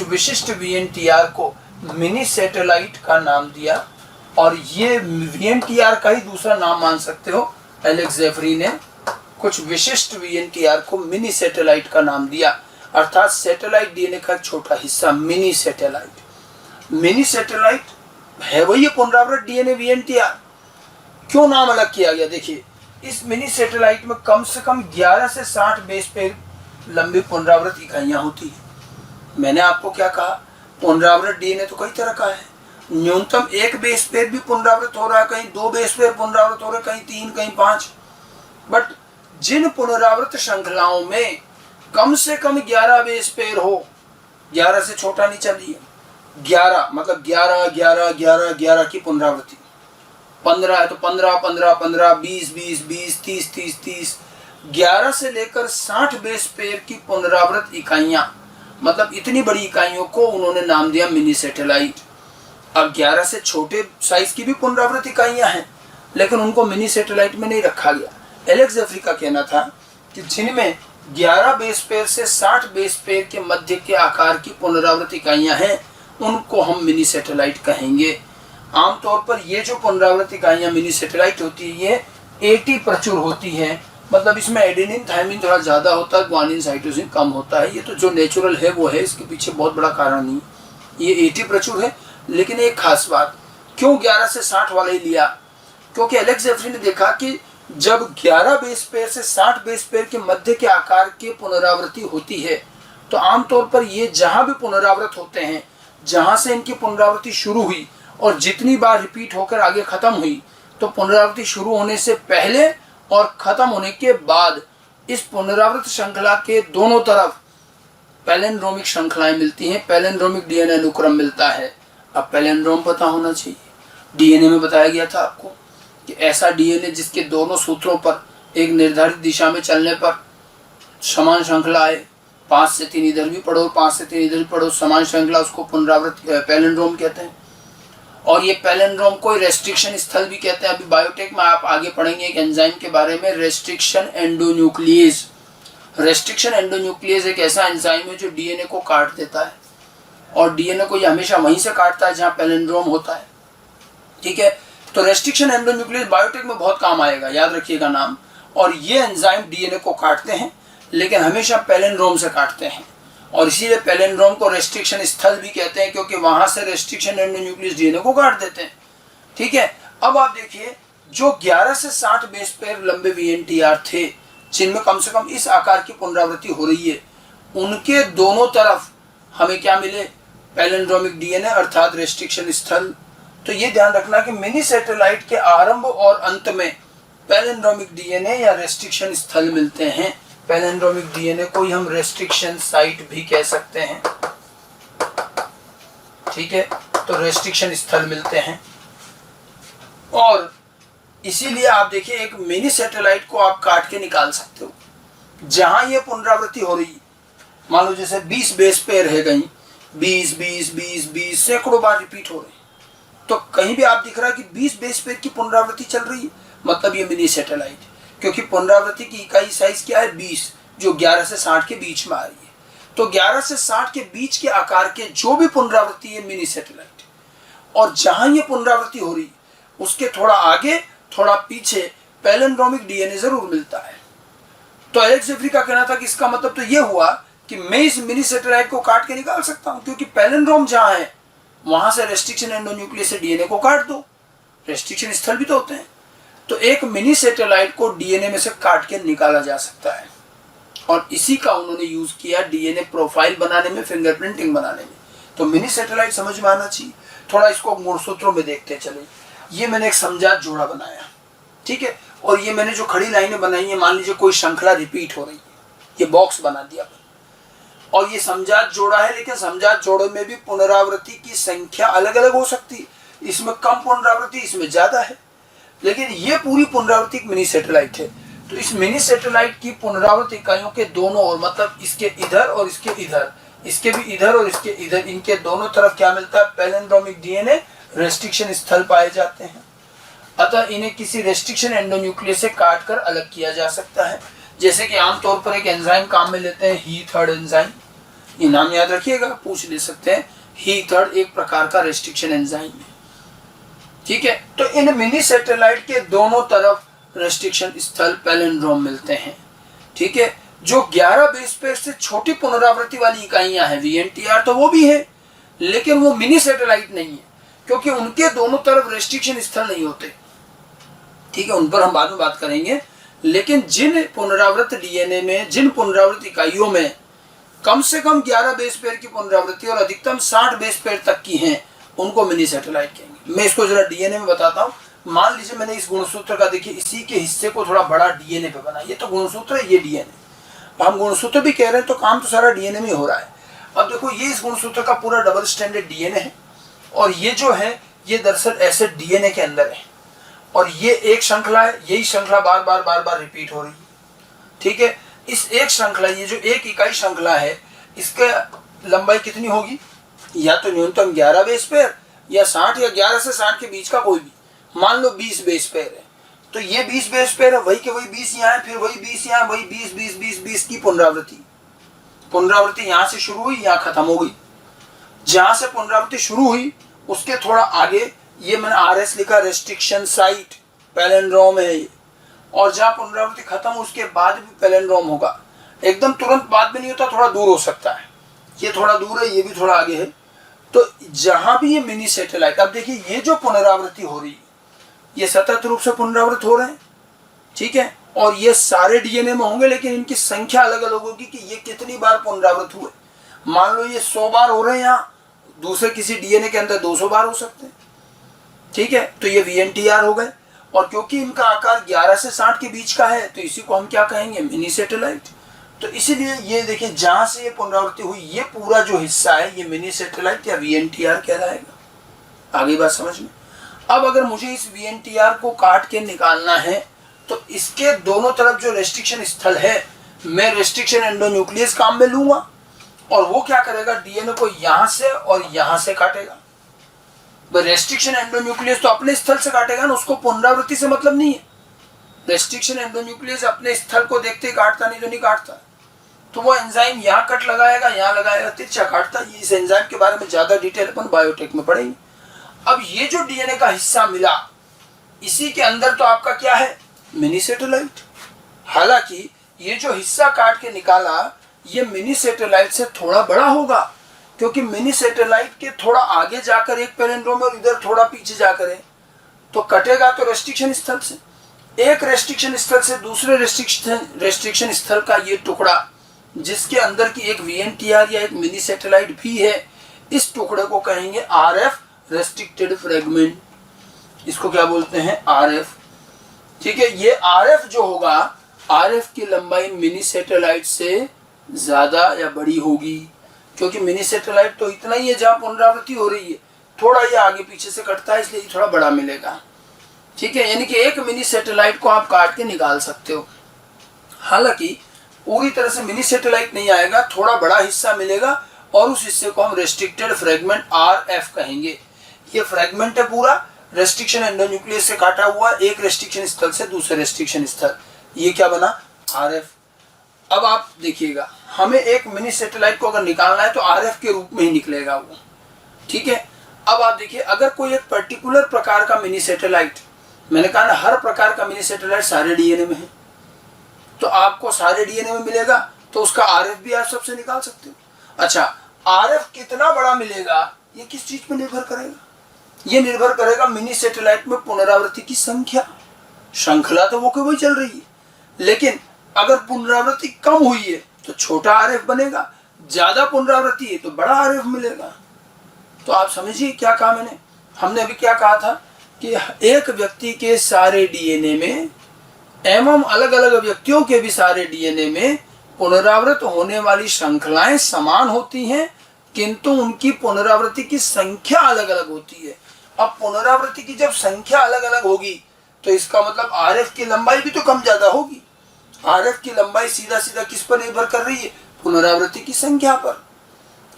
Speaker 1: विशिष्ट VNTR को मिनी सैटेलाइट का नाम दिया, और ये VNTR का ही दूसरा नाम मान सकते हो। एलेक्स जेफरी ने कुछ विशिष्ट VNTR को मिनी सैटेलाइट का नाम दिया, अर्थात सैटेलाइट डीएनए का एक छोटा हिस्सा मिनी सैटेलाइट। मिनी सैटेलाइट है वही पुनरावृत्त डीएनए VNTR। क्यों नाम अलग किया गया? देखिए, इस मिनी सैटेलाइट में कम से कम 11 से 60 बेस पेयर लंबी पुनरावृत्त इकाइयां होती है। मैंने आपको क्या कहा? पुनरावृत्त डीएनए तो कई तरह का है। न्यूनतम एक बेस पेयर भी पुनरावृत्त हो रहा है, कहीं 2 बेस पेयर पुनरावृत्त हो रहे हैं, कहीं 3, कहीं 5। बट जिन पुनरावृत्त श्रृंखलाओं में कम से कम 11 बेस पेयर हो, 11 से छोटा नहीं चलिए, 11 मतलब 11, 11, 11, 11 की पुनरावृत्ति, 15 है तो 15, 15, 15, 20, 20, 20, 30, 30, 30, 11 से लेकर 60 बेस पेयर की पुनरावृत्त इकाइयां, मतलब इतनी बड़ी इकाइयों को उन्होंने नाम दिया मिनी सैटेलाइट। अब 11 से छोटे साइज की भी पुनरावृत्त इकाइयां हैं, लेकिन उनको मिनी सैटेलाइट में नहीं रखा गया। एलेक्स जेफरी का कहना था कि जिनमें 11 बेस पेयर से 60 बेस पेयर के मध्य के आकार की पुनरावृत्त इकाइयां हैं, उनको हम मिनी सैटेलाइट कहेंगे। आमतौर पर ये जो पुनरावृत्त इकाइयां मिनी सैटेलाइट होती है, ये AT प्रचुर होती है, मतलब इसमें एडेनिन थायमिन थोड़ा ज़्यादा होता है, ग्वानिन साइटोसिन कम होता है। ये तो जो नेचुरल है वो है, इसके पीछे बहुत बड़ा कारण नहीं। ये AT प्रचुर है, लेकिन एक खास बात, क्यों 11 से 60 वाला ही लिया? क्योंकि एलेक्स जेफरी ने देखा कि जब 11 बेस पेयर से 60 बेस पेयर के मध्य के आकार की पुनरावृत्ति होती है, तो आमतौर पर ये जहाँ भी पुनरावृत होते हैं, जहाँ से इनकी पुनरावृत्ति शुरू हुई और जितनी बार रिपीट होकर आगे खत्म हुई, तो पुनरावृत्ति शुरू होने से पहले और खत्म होने के बाद इस पुनरावृत्त श्रृंखला के दोनों तरफ पैलिंड्रोमिक श्रृंखलाएं मिलती हैं, पैलिंड्रोमिक डीएनए अनुक्रम मिलता है। अब पैलिंड्रोम पता होना चाहिए। डीएनए में बताया गया था आपको कि ऐसा डीएनए जिसके दोनों सूत्रों पर एक निर्धारित दिशा में चलने पर समान श्रृंखला आए, 5 से 3 इधर भी पढ़ो, 5 से 3 इधर भी पढ़ो, समान श्रृंखला, उसको पुनरावृत्त पैलिंड्रोम कहते हैं। और ये पैलिंड्रोम को रेस्ट्रिक्शन स्थल भी कहते हैं। अभी बायोटेक में आप आगे पढ़ेंगे एक एंजाइम के बारे में, रेस्ट्रिक्शन एंडोन्यूक्लियेज। रेस्ट्रिक्शन एंडोन्यूक्लियेज एक ऐसा एंजाइम है जो डीएनए को काट देता है, और डीएनए को ये हमेशा वहीं से काटता है जहाँ पैलिंड्रोम होता है। ठीक है, तो रेस्ट्रिक्शन एंडोन्यूक्लियेज बायोटेक में बहुत काम आएगा, याद रखिएगा नाम। और ये एंजाइम डीएनए को काटते हैं, लेकिन हमेशा पैलिंड्रोम से काटते हैं, और इसीलिए पैलिंड्रोम को रेस्ट्रिक्शन स्थल भी कहते हैं, क्योंकि वहां से रेस्ट्रिक्शन एंडोन्यूक्लियस डीएनए को काट देते हैं। ठीक है, अब आप देखिए जो 11 से 60 बेस पेयर लंबे वीएनटीआर थे, जिनमें कम से कम इस आकार की पुनरावृत्ति हो रही है, उनके दोनों तरफ हमें क्या मिले? पैलिंड्रोमिक डीएनए अर्थात रेस्ट्रिक्शन स्थल। तो ये ध्यान रखना कि मिनी सैटेलाइट के आरंभ और अंत में पैलिंड्रोमिक डीएनए या रेस्ट्रिक्शन स्थल मिलते हैं। पैलिंड्रोमिक डीएनए को ही हम रेस्ट्रिक्शन साइट भी कह सकते हैं। ठीक है, तो रेस्ट्रिक्शन स्थल मिलते हैं, और इसीलिए आप देखिए एक मिनी सैटेलाइट को आप काट के निकाल सकते हो। जहां ये पुनरावृत्ति हो रही, मान लो जैसे 20 बेस पेयर है, कहीं 20 सैकड़ों बार रिपीट हो रहे, तो कहीं भी आप दिख रहा है कि 20 बेस पेयर की पुनरावृत्ति चल रही है, मतलब ये मिनी सैटेलाइट, क्योंकि पुनरावृत्ति की इकाई साइज क्या है? 20, जो 11 से 60 के बीच में आ रही है। तो 11 से 60 के बीच के आकार के जो भी पुनरावृत्ति है मिनी सैटेलाइट, और जहां ये पुनरावृत्ति हो रही उसके थोड़ा आगे थोड़ा पीछे पैलिंड्रोमिक डीएनए जरूर मिलता है। तो एलेक्स जेफरी का कहना था कि इसका मतलब तो ये हुआ कि मैं इस मिनी सैटेलाइट को काट के निकाल सकता हूं, क्योंकि पैलिंड्रोम जहां है वहां से रेस्ट्रिक्शन एंडोन्यूक्लियस से डीएनए को काट दो, रेस्ट्रिक्शन स्थल भी तो होते हैं। तो एक मिनी सैटेलाइट को डीएनए में से काट के निकाला जा सकता है, और इसी का उन्होंने यूज किया डीएनए प्रोफाइल बनाने में, फिंगरप्रिंटिंग बनाने में। तो मिनी सैटेलाइट समझ में आना चाहिए। थोड़ा इसको गुणसूत्रों में देखते चले। ये मैंने एक समजात जोड़ा बनाया, ठीक है, और ये मैंने जो खड़ी लाइनें बनाई है, मान लीजिए कोई श्रृंखला रिपीट हो रही है, ये बॉक्स बना दिया, और ये समजात जोड़ा है, लेकिन समजात जोड़ों में भी पुनरावृत्ति की संख्या अलग अलग हो सकती है। इसमें कम पुनरावृत्ति, इसमें ज्यादा है, लेकिन ये पूरी पुनरावृत्ति मिनी सैटेलाइट है। तो इस मिनी सैटेलाइट की पुनरावृत्ति इकाइयों के दोनों ओर, मतलब इसके इधर और इसके इधर, इसके भी इधर और इसके इधर, इनके दोनों तरफ क्या मिलता है? पैलिंड्रोमिक डीएनए रेस्ट्रिक्शन स्थल पाए जाते हैं। अतः इन्हें किसी रेस्ट्रिक्शन एंडोन्यूक्लियस से काटकर अलग किया जा सकता है। जैसे कि आमतौर पर एक एंजाइम काम में लेते हैं, हीथर्ड एंजाइम, ये नाम याद रखिएगा, पूछ ले सकते हैं। हीथर्ड एक प्रकार का रेस्ट्रिक्शन एंजाइम है। ठीक है, तो इन मिनी सैटेलाइट के दोनों तरफ रेस्ट्रिक्शन स्थल पैलिंड्रोम मिलते हैं। ठीक है, जो 11 बेस पेयर से छोटी पुनरावृत्ति वाली इकाइयां हैं, वीएनटीआर तो वो भी है, लेकिन वो मिनी सैटेलाइट नहीं है, क्योंकि उनके दोनों तरफ रेस्ट्रिक्शन स्थल नहीं होते। ठीक है, उन पर हम बाद में बात करेंगे। लेकिन जिन पुनरावृत्त डीएनए में, जिन पुनरावृत्त इकाइयों में कम से कम 11 बेस पेयर की पुनरावृत्ति और अधिकतम 60 बेस पेयर तक की हैं, उनको मिनी सैटेलाइट कहेंगे। मैं इसको जरा डीएनए में बताता हूँ। मान लीजिए मैंने इस गुणसूत्र का, देखिए इसी के हिस्से को थोड़ा बड़ा डीएनए पे बनाया, ये तो गुणसूत्र है, ये डीएनए। हम गुणसूत्र भी कह रहे हैं तो काम तो सारा डीएनए में हो रहा है। अब देखो ये इस गुणसूत्र का पूरा डबल स्टैंडर्ड डीएनए है, और ये जो है ये दरअसल ऐसे डीएनए के अंदर है, और ये एक श्रृंखला है, यही श्रृंखला बार बार रिपीट हो रही है। ठीक है, इस एक श्रृंखला, ये जो एक इकाई श्रृंखला है, इसका लंबाई कितनी होगी? या तो न्यूनतम 11 बेस पेयर, या 60, या 11 से 60 के बीच का कोई भी। मान लो 20 बेस पेयर है, तो ये 20 बेस पेयर है, वही के वही 20 यहाँ है, फिर वही 20 यहाँ, वही 20 की पुनरावृत्ति यहाँ से शुरू हुई, यहाँ खत्म हो गई। जहां से पुनरावृत्ति शुरू हुई उसके थोड़ा आगे ये मैंने RS लिखा, रेस्ट्रिक्शन साइट, पैलिंड्रोम है ये, और जहां पुनरावृत्ति खत्म उसके बाद भी पैलिंड्रोम होगा। एकदम तुरंत बाद में नहीं होता, थोड़ा दूर हो सकता है, ये थोड़ा दूर है, ये भी थोड़ा आगे है। तो जहां भी ये मिनी सैटेलाइट, अब देखिए ये जो पुनरावृत्ति हो रही है, ये सतत रूप से पुनरावृत्त हो रहे हैं। ठीक है, और ये सारे डीएनए में होंगे, लेकिन इनकी संख्या अलग अलग होगी कि ये कितनी बार पुनरावृत हुए। मान लो ये 100 बार हो रहे हैं, यहाँ दूसरे किसी डीएनए के अंदर 200 बार हो सकते हैं। ठीक है, तो ये VNTR हो गए। और क्योंकि इनका आकार 11 से 60 के बीच का है, तो इसी को हम क्या कहेंगे, मिनी सैटेलाइट। तो इसीलिए ये देखिए, जहां से ये पुनरावृत्ति हुई ये पूरा जो हिस्सा है ये मिनी सैटेलाइट या VNTR कहलाएगा। आगे बात समझ में। अब अगर मुझे इस VNTR को काट के निकालना है, तो इसके दोनों तरफ जो रेस्ट्रिक्शन स्थल है, मैं रेस्ट्रिक्शन एंडोन्यूक्लियस काम में लूंगा, और वो क्या करेगा, डीएनए को यहां से और यहां से काटेगा। रेस्ट्रिक्शन एंडोन्यूक्लियस तो अपने स्थल से काटेगा ना, उसको पुनरावृत्ति से मतलब नहीं है। रेस्ट्रिक्शन एंडोन्यूक्लियस अपने स्थल को देखते ही काटता, नहीं तो नहीं काटता। तो वो एंजाइम यहाँ कट लगाएगा, यहाँ लगाएगा, तिरछा काटता। इस एंजाइम के बारे में ज्यादा डिटेल अपन बायोटेक में पढ़ेंगे। अब ये जो डीएनए का हिस्सा मिला, इसी के अंदर तो आपका क्या है, मिनी सैटेलाइट। हालांकि ये जो हिस्सा काट के निकाला, ये मिनी सैटेलाइट से थोड़ा बड़ा होगा, क्योंकि मिनी सैटेलाइट के थोड़ा आगे जाकर एक पैलिंड्रोम और इधर थोड़ा पीछे जाकर है, तो कटेगा तो रेस्ट्रिक्शन स्थल से। एक रेस्ट्रिक्शन स्थल से दूसरे रेस्ट्रिक्शन स्थल का ये टुकड़ा, जिसके अंदर की एक VNTR या एक मिनी सैटेलाइट भी है, इस टुकड़े को कहेंगे RF रेस्ट्रिक्टेड फ्रेगमेंट। इसको क्या बोलते हैं, RF। ठीक है, ये RF जो होगा, RF की लंबाई मिनी सैटेलाइट से ज्यादा या बड़ी होगी, क्योंकि मिनी सैटेलाइट तो इतना ही है जहां पुनरावृत्ति हो रही है, थोड़ा ये आगे पीछे से कटता है, इसलिए थोड़ा बड़ा मिलेगा। ठीक है, यानी कि एक मिनी सैटेलाइट को आप काट के निकाल सकते हो। हालांकि पूरी तरह से मिनी सैटेलाइट नहीं आएगा, थोड़ा बड़ा हिस्सा मिलेगा, और उस हिस्से को हम रेस्ट्रिक्टेड फ्रेगमेंट RF कहेंगे। ये फ्रेगमेंट है पूरा रेस्ट्रिक्शन एंडोन्यूक्लियस से काटा हुआ, एक रेस्ट्रिक्शन स्थल से दूसरे रेस्ट्रिक्शन स्थल, ये क्या बना, RF। अब आप देखिएगा, हमें एक मिनी सैटेलाइट को अगर निकालना है तो RF के रूप में ही निकलेगा वो। ठीक है, अब आप देखिए, अगर कोई एक पर्टिकुलर प्रकार का मिनी सैटेलाइट, मैंने कहा ना हर प्रकार का मिनी सैटेलाइट सारे डीएनए में है, तो आपको सारे डीएनए में मिलेगा, तो उसका RF भी आप सबसे निकाल सकते हो। अच्छा, RF कितना बड़ा मिलेगा, ये किस चीज पर निर्भर करेगा, ये निर्भर करेगा मिनी सैटेलाइट में पुनरावृत्ति की संख्या। श्रृंखला तो वो की वही चल रही है, लेकिन अगर पुनरावृत्ति कम हुई है तो छोटा RF बनेगा, ज्यादा पुनरावृत्ति है तो बड़ा RF मिलेगा। तो आप समझिए क्या कहा मैंने, हमने अभी क्या कहा था कि एक व्यक्ति के सारे डीएनए में एवं अलग अलग व्यक्तियों के भी सारे डीएनए में पुनरावृत होने वाली श्रृंखलाएं समान होती हैं, किंतु उनकी पुनरावृत्ति की संख्या अलग अलग होती है। अब पुनरावृत्ति की जब संख्या अलग अलग होगी, तो इसका मतलब RF की लंबाई भी तो कम ज्यादा होगी। RF की लंबाई सीधा सीधा किस पर निर्भर कर रही है, पुनरावृत्ति की संख्या पर।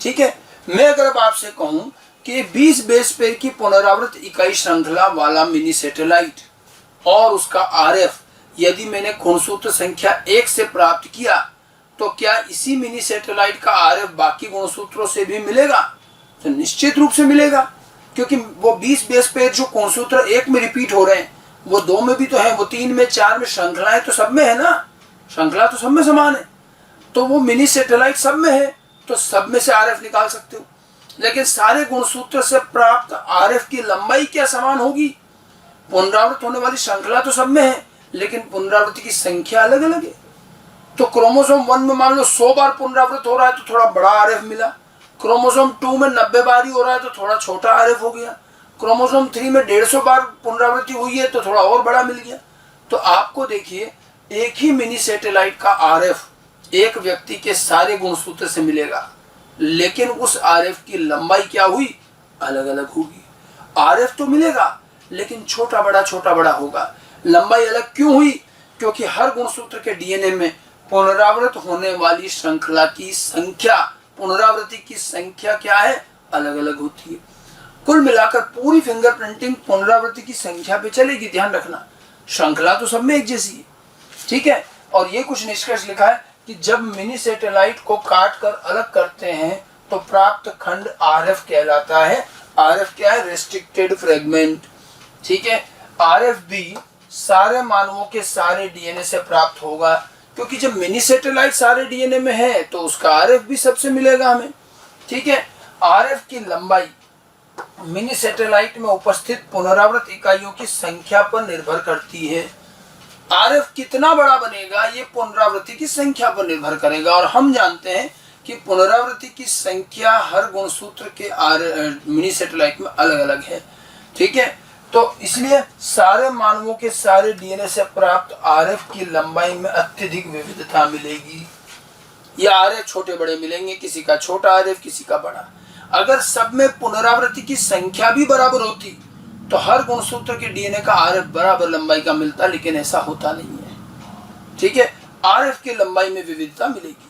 Speaker 1: ठीक है, मैं अगर अब आपसे कहूं कि 20 बेस पेयर की पुनरावृत इकाई श्रृंखला वाला मिनी सैटेलाइट और उसका RF यदि मैंने गुणसूत्र संख्या 1 से प्राप्त किया, तो क्या इसी मिनी सैटेलाइट का RF बाकी गुणसूत्रों से भी मिलेगा? तो निश्चित रूप से मिलेगा, क्योंकि वो 20 बेस पेयर जो गुणसूत्र 1 में रिपीट हो रहे हैं, वो 2 में भी तो है, वो 3 में, 4 में, श्रृंखलाएं तो सब में है ना, श्रृंखला तो सब में समान है, तो वो मिनी सैटेलाइट सब में है, तो सब में से RF निकाल सकते हो। लेकिन सारे गुणसूत्र से प्राप्त RF की लंबाई क्या समान होगी? पुनरावृत होने वाली श्रृंखला तो सब में है, लेकिन पुनरावृत्ति की संख्या अलग अलग है। तो क्रोमोसोम 1 में मान लो 100 बार पुनरावृत हो रहा है तो थोड़ा बड़ा RF मिला, क्रोमोसोम 2 में 90 बार ही हो रहा है तो थोड़ा छोटा RF हो गया, क्रोमोसोम 3 में 150 बार पुनरावृत्ति हुई है तो थोड़ा और बड़ा मिल गया। तो आपको देखिए, एक ही मिनी सैटेलाइट का RF एक व्यक्ति के सारे गुणसूत्र से मिलेगा, लेकिन उस RF की लंबाई क्या हुई, अलग अलग होगी। RF तो मिलेगा, लेकिन छोटा बड़ा होगा। लंबाई अलग क्यों हुई? क्योंकि हर गुणसूत्र के डीएनए में पुनरावृत होने वाली श्रृंखला की संख्या, पुनरावृत्ति की संख्या क्या है, अलग अलग होती है। कुल मिलाकर पूरी फिंगरप्रिंटिंग पुनरावृत्ति की संख्या पे चलेगी, ध्यान रखना। श्रृंखला तो सब में एक जैसी है, ठीक है। और ये कुछ निष्कर्ष लिखा है कि जब मिनी सैटेलाइट को काट कर अलग करते हैं तो प्राप्त खंड RF कहलाता है। RF क्या है? रेस्ट्रिक्टेड फ्रेगमेंट, ठीक है। RF भी सारे मानवों के सारे डीएनए से प्राप्त होगा, क्योंकि जब मिनी सैटेलाइट सारे डीएनए में है तो उसका RF भी सबसे मिलेगा हमें, ठीक है। RF की लंबाई मिनी सैटेलाइट में उपस्थित पुनरावृत इकाइयों की संख्या पर निर्भर करती है। आरएफ कितना बड़ा बनेगा ये पुनरावृत्ति की संख्या पर निर्भर करेगा, और हम जानते हैं कि पुनरावृत्ति की संख्या हर गुणसूत्र के मिनी सैटेलाइट में अलग अलग है। ठीक है, तो इसलिए सारे मानवों के सारे डीएनए से प्राप्त आरएफ की लंबाई में अत्यधिक विविधता मिलेगी। ये आरएफ छोटे बड़े मिलेंगे, किसी का छोटा आरएफ, किसी का बड़ा। अगर सब में पुनरावृत्ति की संख्या भी बराबर होती तो हर गुणसूत्र के डीएनए का आरएफ बराबर लंबाई का मिलता, लेकिन ऐसा होता नहीं है। ठीक है, आरएफ की लंबाई में विविधता मिलेगी।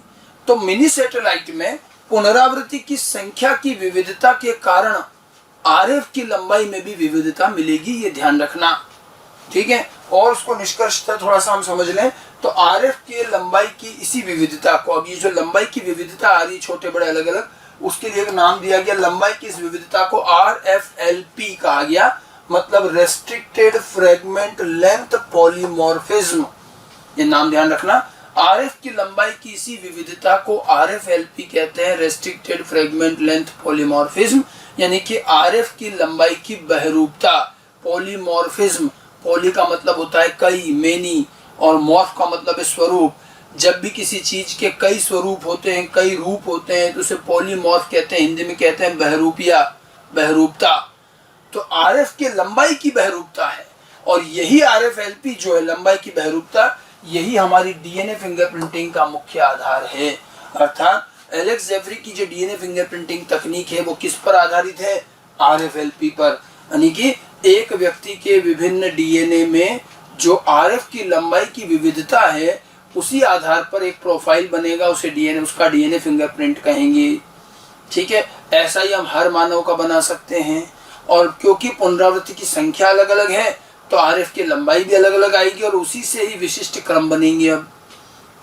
Speaker 1: तो मिनी सैटेलाइट में पुनरावृत्ति की संख्या की विविधता के कारण आरएफ की लंबाई में भी विविधता मिलेगी, ये ध्यान रखना। ठीक है, और उसको निष्कर्षतः थोड़ा सा हम समझ लें तो आरएफ की लंबाई की इसी विविधता को, अब ये जो लंबाई की विविधता आ रही छोटे बड़े अलग अलग, उसके लिए एक नाम दिया गया। लंबाई की इस विविधता को RFLP कहा गया, मतलब रेस्ट्रिक्टेड फ्रेगमेंट लेंथ पॉलीमॉर्फिज्म, ये नाम ध्यान रखना। आरएफ की लंबाई की इसी विविधता को RFLP कहते हैं, रेस्ट्रिक्टेड फ्रेगमेंट लेंथ पॉलीमॉर्फिज्म, यानी कि आरएफ की लंबाई की बहरूपता। पॉलीमॉर्फिज्म, पॉली का मतलब होता है कई, मेनी, और मॉर्फ का मतलब है स्वरूप। जब भी किसी चीज के कई स्वरूप होते हैं, कई रूप होते हैं, तो उसे पॉलीमॉर्फ कहते हैं, हिंदी में कहते हैं बहरूपिया, बहरूपता। तो आरएफ की लंबाई की बहरूपता है, और यही RFLP जो है लंबाई की बहरूपता, यही हमारी डीएनए फिंगरप्रिंटिंग का मुख्य आधार है। अर्थात एलेक्स जेफरी की जो डीएनए फिंगरप्रिंटिंग तकनीक है वो किस पर आधारित है? RFLP पर, यानी कि एक व्यक्ति के विभिन्न डीएनए में जो आरएफ की लंबाई की विविधता है उसी आधार पर एक प्रोफाइल बनेगा, उसे डीएनए, उसका डीएनए फिंगरप्रिंट कहेंगे। ठीक है, ऐसा ही हम हर मानव का बना सकते हैं, और क्योंकि पुनरावृत्ति की संख्या अलग अलग है तो आरएफ की लंबाई भी अलग अलग आएगी, और उसी से ही विशिष्ट क्रम बनेंगे अब।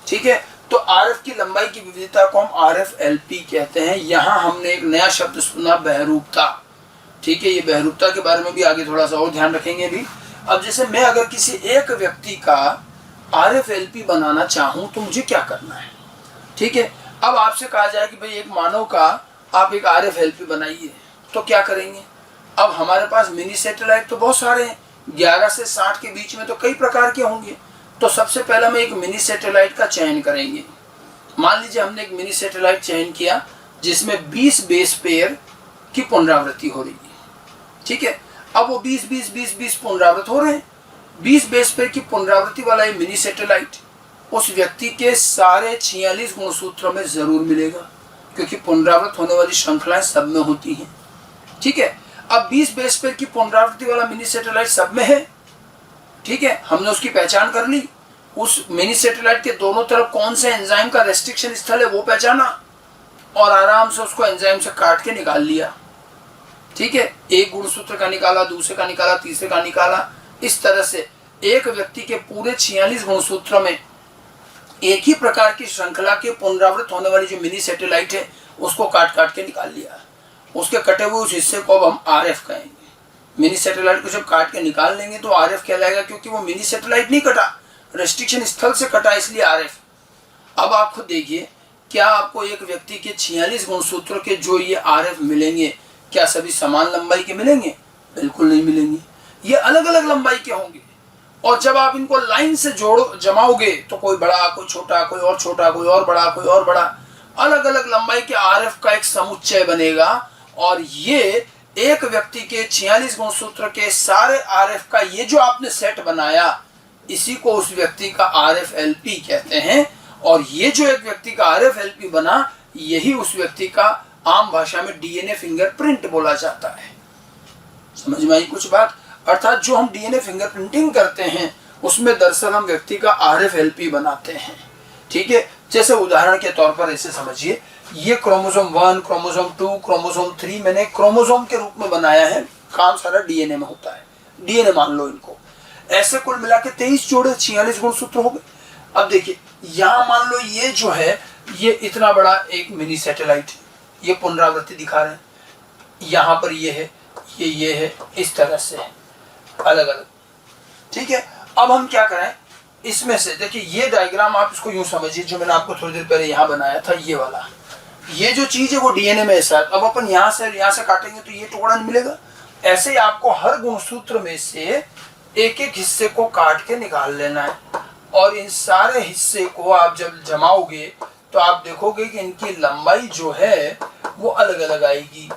Speaker 1: ठीक है, तो आरएफ की लंबाई की विविधता को हम RFLP कहते हैं। यहाँ हमने एक नया शब्द सुना, बहरूपता। ठीक है, ये बहरूपता के बारे में भी आगे थोड़ा सा और ध्यान रखेंगे भी। अब जैसे मैं अगर किसी एक व्यक्ति का RFLP बनाना चाहूं तो मुझे क्या करना है? ठीक है, अब आपसे कहा जाए कि भाई एक मानव का आप एक RFLP बनाइए, तो क्या करेंगे? अब हमारे पास मिनी सैटेलाइट तो बहुत सारे हैं, 11 से 60 के बीच में तो कई प्रकार के होंगे। तो सबसे पहले हम एक मिनी सैटेलाइट का चयन करेंगे। मान लीजिए हमने एक मिनी सैटेलाइट चयन किया जिसमें 20 बेस पेयर की पुनरावृत्ति हो रही है। ठीक है, अब वो 20 पुनरावृत्त हो रहे हैं। 20 बेस पेयर की पुनरावृत्ति वाला ये मिनी सैटेलाइट उस व्यक्ति के सारे 46 गुणसूत्रों में जरूर मिलेगा, क्योंकि पुनरावृत्त होने वाली श्रृंखलाएं सब में होती हैं। ठीक है, अब 20 बेस पेयर की पुनरावृत्ति वाला मिनी सैटेलाइट सब में है। ठीक है, हमने उसकी पहचान कर ली। उस मिनी सैटेलाइट के दोनों तरफ कौन से एंजाइम का रेस्ट्रिक्शन स्थल है वो पहचाना, और आराम से उसको एंजाइम से काट के निकाल लिया। ठीक है, एक गुणसूत्र का निकाला, दूसरे का निकाला, तीसरे का निकाला। इस तरह से एक व्यक्ति के पूरे 46 गुणसूत्रों में एक ही प्रकार की श्रृंखला के पुनरावृत्त होने वाली जो मिनी सैटेलाइट है उसको काट काट के निकाल लिया। उसके कटे हुए उस हिस्से को अब हम RF कहेंगे। मिनी सैटेलाइट को जब काट के निकाल लेंगे तो RF कहलाएगा, क्योंकि वो मिनी सैटेलाइट नहीं कटा, रेस्ट्रिक्शन स्थल से कटा, इसलिए RF। अब आप खुद देखिए, क्या आपको एक व्यक्ति के 46 गुणसूत्रों के जो ये RF मिलेंगे, क्या सभी समान लंबाई के मिलेंगे? बिल्कुल नहीं मिलेंगे, ये अलग अलग लंबाई के होंगे। और जब आप इनको लाइन से जमाओगे तो कोई बड़ा, कोई छोटा, कोई और छोटा, कोई और बड़ा, कोई और बड़ा, अलग अलग लंबाई के RF का एक समुच्चय बनेगा। और ये एक व्यक्ति के 46 गुणसूत्र के सारे RF का ये जो आपने सेट बनाया, इसी को उस व्यक्ति का RFLP कहते हैं। और ये जो एक व्यक्ति का RFLP बना, यही उस व्यक्ति का आम भाषा में डीएनए फिंगरप्रिंट बोला जाता है। समझ में आई कुछ बात? अर्थात जो हम डीएनए फिंगरप्रिंटिंग करते हैं उसमें दरअसल हम व्यक्ति का RFLP बनाते हैं। ठीक है, जैसे उदाहरण के तौर पर ऐसे समझिए, ये क्रोमोसोम 1, क्रोमोसोम 2, क्रोमोसोम 3 मैंने क्रोमोसोम के रूप में बनाया है। काम सारा डीएनए में होता है, डीएनए मान लो इनको। ऐसे कुल मिला के 23 जोड़े 46 गुणसूत्र हो गए। अब देखिए, यहाँ मान लो ये जो है ये इतना बड़ा एक मिनी सैटेलाइट, ये पुनरावृत्ति दिखा रहे हैं। यहाँ पर ये है, ये है, इस तरह से है, अलग अलग। ठीक है, अब हम क्या करें, इसमें से देखिए ये डायग्राम आप इसको यूं समझिए, जो मैंने आपको थोड़ी देर पहले यहाँ बनाया था, ये वाला, ये जो चीज है वो डीएनए में ऐसा है। अब अपन यहाँ से काटेंगे तो ये टुकड़ा नहीं मिलेगा। ऐसे ही आपको हर गुणसूत्र में से एक एक हिस्से को काट के निकाल लेना है और इन सारे हिस्से को आप जब जमाओगे तो आप देखोगे कि इनकी लंबाई जो है वो अलग अलग आएगी।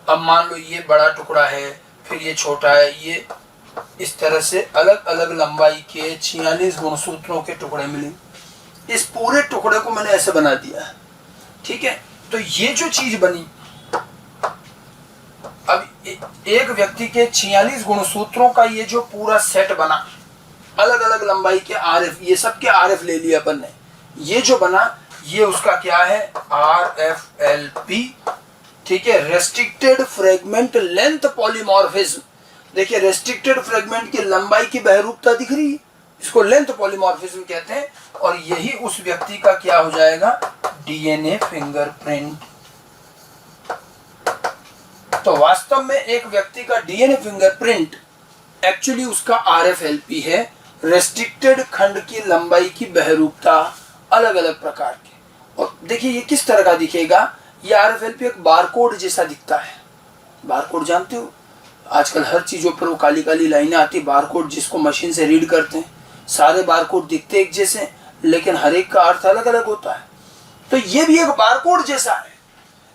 Speaker 1: अब मान लो ये बड़ा टुकड़ा है, फिर ये छोटा है, ये इस तरह से अलग अलग लंबाई के 46 गुणसूत्रों के टुकड़े मिले। इस पूरे टुकड़े को मैंने ऐसे बना दिया है, ठीक है। तो ये जो चीज बनी, अब एक व्यक्ति के 46 गुणसूत्रों का ये जो पूरा सेट बना, अलग अलग लंबाई के RF, ये सब के RF ले लिया अपन ने, ये जो बना ये उसका क्या है, RFLP, ठीक है, रेस्ट्रिक्टेड फ्रेगमेंट लेंथ पॉलीमॉर्फिज्म। देखिए रेस्ट्रिक्टेड फ्रेगमेंट की लंबाई की बहरूपता दिख रही है, इसको लेंथ पॉलीमॉर्फिज्म कहते हैं। और यही उस व्यक्ति का क्या हो जाएगा, DNA फिंगरप्रिंट। तो वास्तव में एक व्यक्ति का DNA फिंगरप्रिंट एक्चुअली उसका RFLP है, रेस्ट्रिक्टेड खंड की लंबाई की बहरूपता अलग अलग प्रकार के। और देखिए ये किस तरह का दिखेगा, ये RFLP एक बारकोड जैसा दिखता है। बारकोड जानते हो, आजकल हर चीजों पर वो काली काली लाइनें आती, बारकोड जिसको मशीन से रीड करते हैं। सारे बारकोड दिखते एक जैसे, लेकिन हर एक का अर्थ अलग अलग होता है। तो ये भी एक बारकोड जैसा है,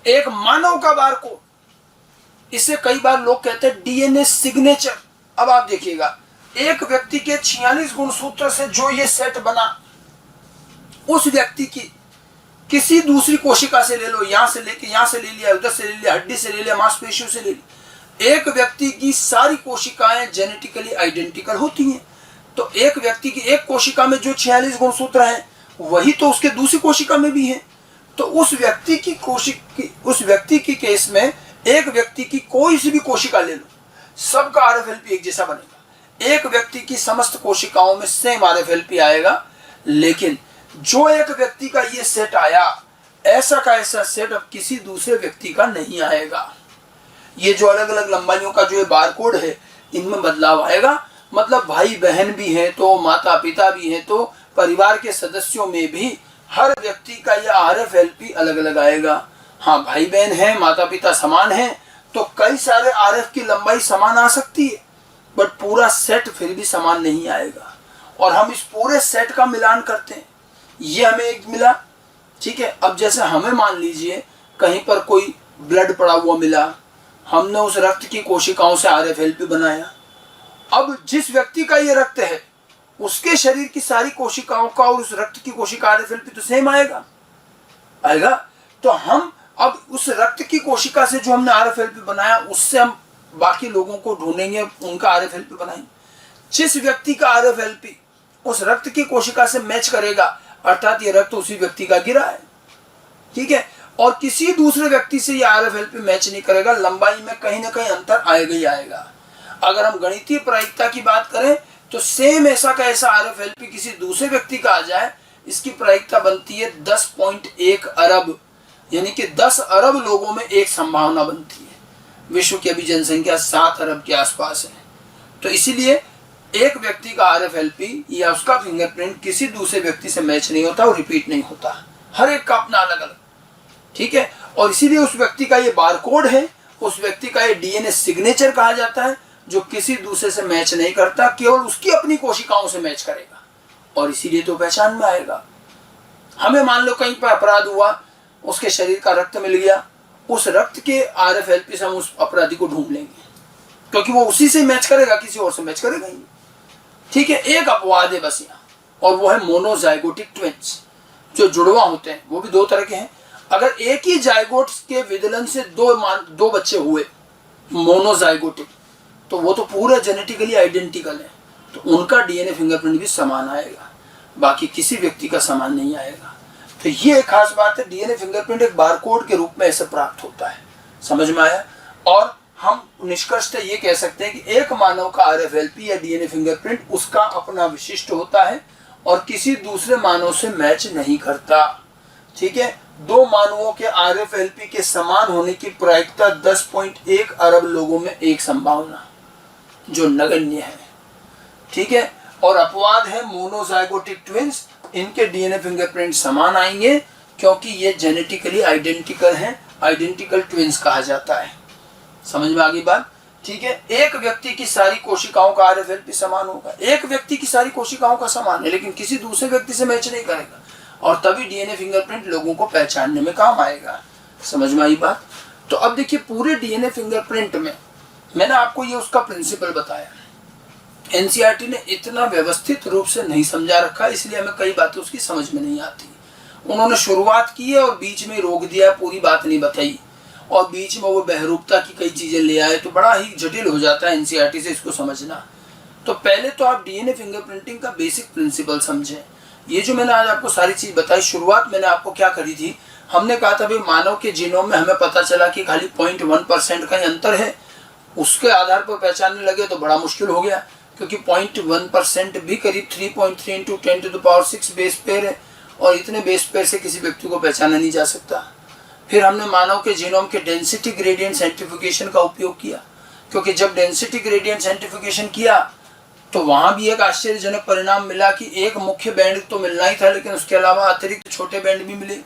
Speaker 1: एक मानव का बारकोड। इसे कई बार लोग कहते हैं DNA सिग्नेचर। अब आप देखिएगा, एक व्यक्ति के 46 गुणसूत्र से जो ये सेट बना, उस व्यक्ति की किसी दूसरी कोशिका से ले लो, यहां से लेके यहां से ले लिया, उधर से ले लिया, हड्डी से ले लिया, मांसपेशियों से ले लिया, एक व्यक्ति की सारी कोशिकाएं जेनेटिकली आइडेंटिकल होती हैं। तो एक व्यक्ति की एक कोशिका में जो 46 गुणसूत्र हैं, वही तो उसके दूसरी कोशिका में भी हैं। तो उस व्यक्ति की केस में एक व्यक्ति की कोई सी भी कोशिका ले लो, सबका RFLP एक जैसा बनेगा। एक व्यक्ति की समस्त कोशिकाओं में सेम RFLP आएगा, लेकिन जो एक व्यक्ति का ये सेट आया, ऐसा का ऐसा सेट अब किसी दूसरे व्यक्ति का नहीं आएगा। ये जो अलग अलग लंबाइयों का जो ये बारकोड है, इनमें बदलाव आएगा। मतलब भाई बहन भी है तो, माता पिता भी है तो, परिवार के सदस्यों में भी हर व्यक्ति का ये RFLP अलग अलग आएगा। हाँ, भाई बहन है, माता पिता समान है, तो कई सारे RF की लंबाई समान आ सकती है, बट पूरा सेट फिर भी समान नहीं आएगा। और हम इस पूरे सेट का मिलान करते हैं, ये हमें एक मिला, ठीक है। अब जैसे हमें मान लीजिए कहीं पर कोई ब्लड पड़ा हुआ मिला, हमने उस रक्त की कोशिकाओं से RFLP बनाया। अब जिस व्यक्ति का ये रक्त है, उसके शरीर की सारी कोशिकाओं का और उस रक्त की कोशिका RFLP तो सेम आएगा। तो हम अब उस रक्त की कोशिका से जो हमने RFLP बनाया, उससे हम बाकी लोगों को ढूंढेंगे, उनका RFLP बनाएंगे। जिस व्यक्ति का RFLP उस रक्त की कोशिका से मैच करेगा, अर्थात ये रक्त उसी व्यक्ति का गिरा है, ठीक है, और किसी दूसरे व्यक्ति से ये RFLP मैच नहीं करेगा, लंबाई में कहीं ना कहीं अंतर आएगा ही आएगा। अगर हम गणितीय प्रायिकता की बात करें तो सेम ऐसा का ऐसा RFLP किसी दूसरे व्यक्ति का आ जाए, इसकी प्रायिकता बनती है 10.1 अरब, यानी कि 10 अरब लोगों में एक संभावना बनती है। विश्व की अभी जनसंख्या 7 अरब के आसपास है। तो इसीलिए एक व्यक्ति का RFLP या उसका फिंगरप्रिंट किसी दूसरे व्यक्ति से मैच नहीं होता और रिपीट नहीं होता, हर एक का अपना अलग अलग, ठीक है। और इसीलिए उस व्यक्ति का ये बारकोड है, उस व्यक्ति का ये DNA सिग्नेचर कहा जाता है, जो किसी दूसरे से मैच नहीं करता, केवल उसकी अपनी कोशिकाओं से मैच करेगा, और इसीलिए तो पहचान में आएगा। हमें मान लो कहीं पर अपराध हुआ, उसके शरीर का रक्त मिल गया, उस रक्त के RFLP से हम उस अपराधी को ढूंढ लेंगे, क्योंकि वो उसी से मैच करेगा, किसी और से मैच करेगा ही, ठीक है। एक अपवाद है बस यहाँ, और वो है मोनोजाइगोटिक ट्विंस। जो जुड़वा होते हैं वो भी दो तरह के हैं। अगर एक ही जाइगोट के विदलन से दो बच्चे हुए मोनोजाइगोटिक, तो वो तो पूरा जेनेटिकली आइडेंटिकल है, तो उनका DNA फिंगरप्रिंट भी समान आएगा, बाकी किसी व्यक्ति का समान नहीं आएगा। तो ये एक खास बात है, DNA फिंगरप्रिंट एक बारकोड के रूप में ऐसे प्राप्त होता है। समझ में आया? और हम निष्कर्षतः ये कह सकते हैं कि एक मानव का RFLP या DNA फिंगरप्रिंट उसका अपना विशिष्ट होता है और किसी दूसरे मानव से मैच नहीं करता, ठीक है। दो मानवों के RFLP के समान होने की प्रायिकता 10.1 अरब लोगों में एक संभावना, जो नगण्य है, ठीक है। और अपवाद है मोनोजाइगोटिक ट्विंस, इनके DNA फिंगरप्रिंट समान आएंगे क्योंकि ये जेनेटिकली आइडेंटिकल हैं, आइडेंटिकल ट्विंस कहा जाता है। समझ में आ गई बात? ठीक है, एक व्यक्ति की सारी कोशिकाओं का RFLP समान होगा, एक व्यक्ति की सारी कोशिकाओं का समान है, लेकिन किसी दूसरे व्यक्ति से मैच नहीं करेगा, और तभी DNA फिंगरप्रिंट लोगों को पहचानने में काम आएगा। समझ में आई बात? तो अब देखिए, पूरे DNA फिंगरप्रिंट में मैंने आपको ये उसका प्रिंसिपल बताया। NCERT ने इतना व्यवस्थित रूप से नहीं समझा रखा, इसलिए हमें कई बातें उसकी समझ में नहीं आती। उन्होंने शुरुआत की है और बीच में रोक दिया, पूरी बात नहीं बताई, और बीच में वो बहरूपता की कई चीजें ले आए, तो बड़ा ही जटिल हो जाता है NCERT से इसको समझना। तो पहले तो आप DNA फिंगरप्रिंटिंग का बेसिक प्रिंसिपल समझें। ये जो मैंने आज आपको सारी चीज बताई, शुरुआत मैंने आपको क्या करी थी, हमने कहा था भाई मानव के जीनोम में हमें पता चला कि खाली 0.1% का ही अंतर है, उसके आधार पर पहचानने लगे तो बड़ा मुश्किल हो गया, क्योंकि 0.1% भी करीब 3.3 इंटू 10⁶ बेस पेयर है, और इतने बेस पेयर से किसी व्यक्ति को पहचाना नहीं जा सकता। फिर हमने मानव के जीनोम के डेंसिटी ग्रेडियंट सेंट्रीफ्यूगेशन का उपयोग किया, क्योंकि जब डेंसिटी ग्रेडियंट सेंट्रीफ्यूगेशन किया तो वहां भी एक आश्चर्यजनक परिणाम मिला कि एक मुख्य बैंड तो मिलना ही था, लेकिन उसके अलावा अतिरिक्त छोटे बैंड भी मिले।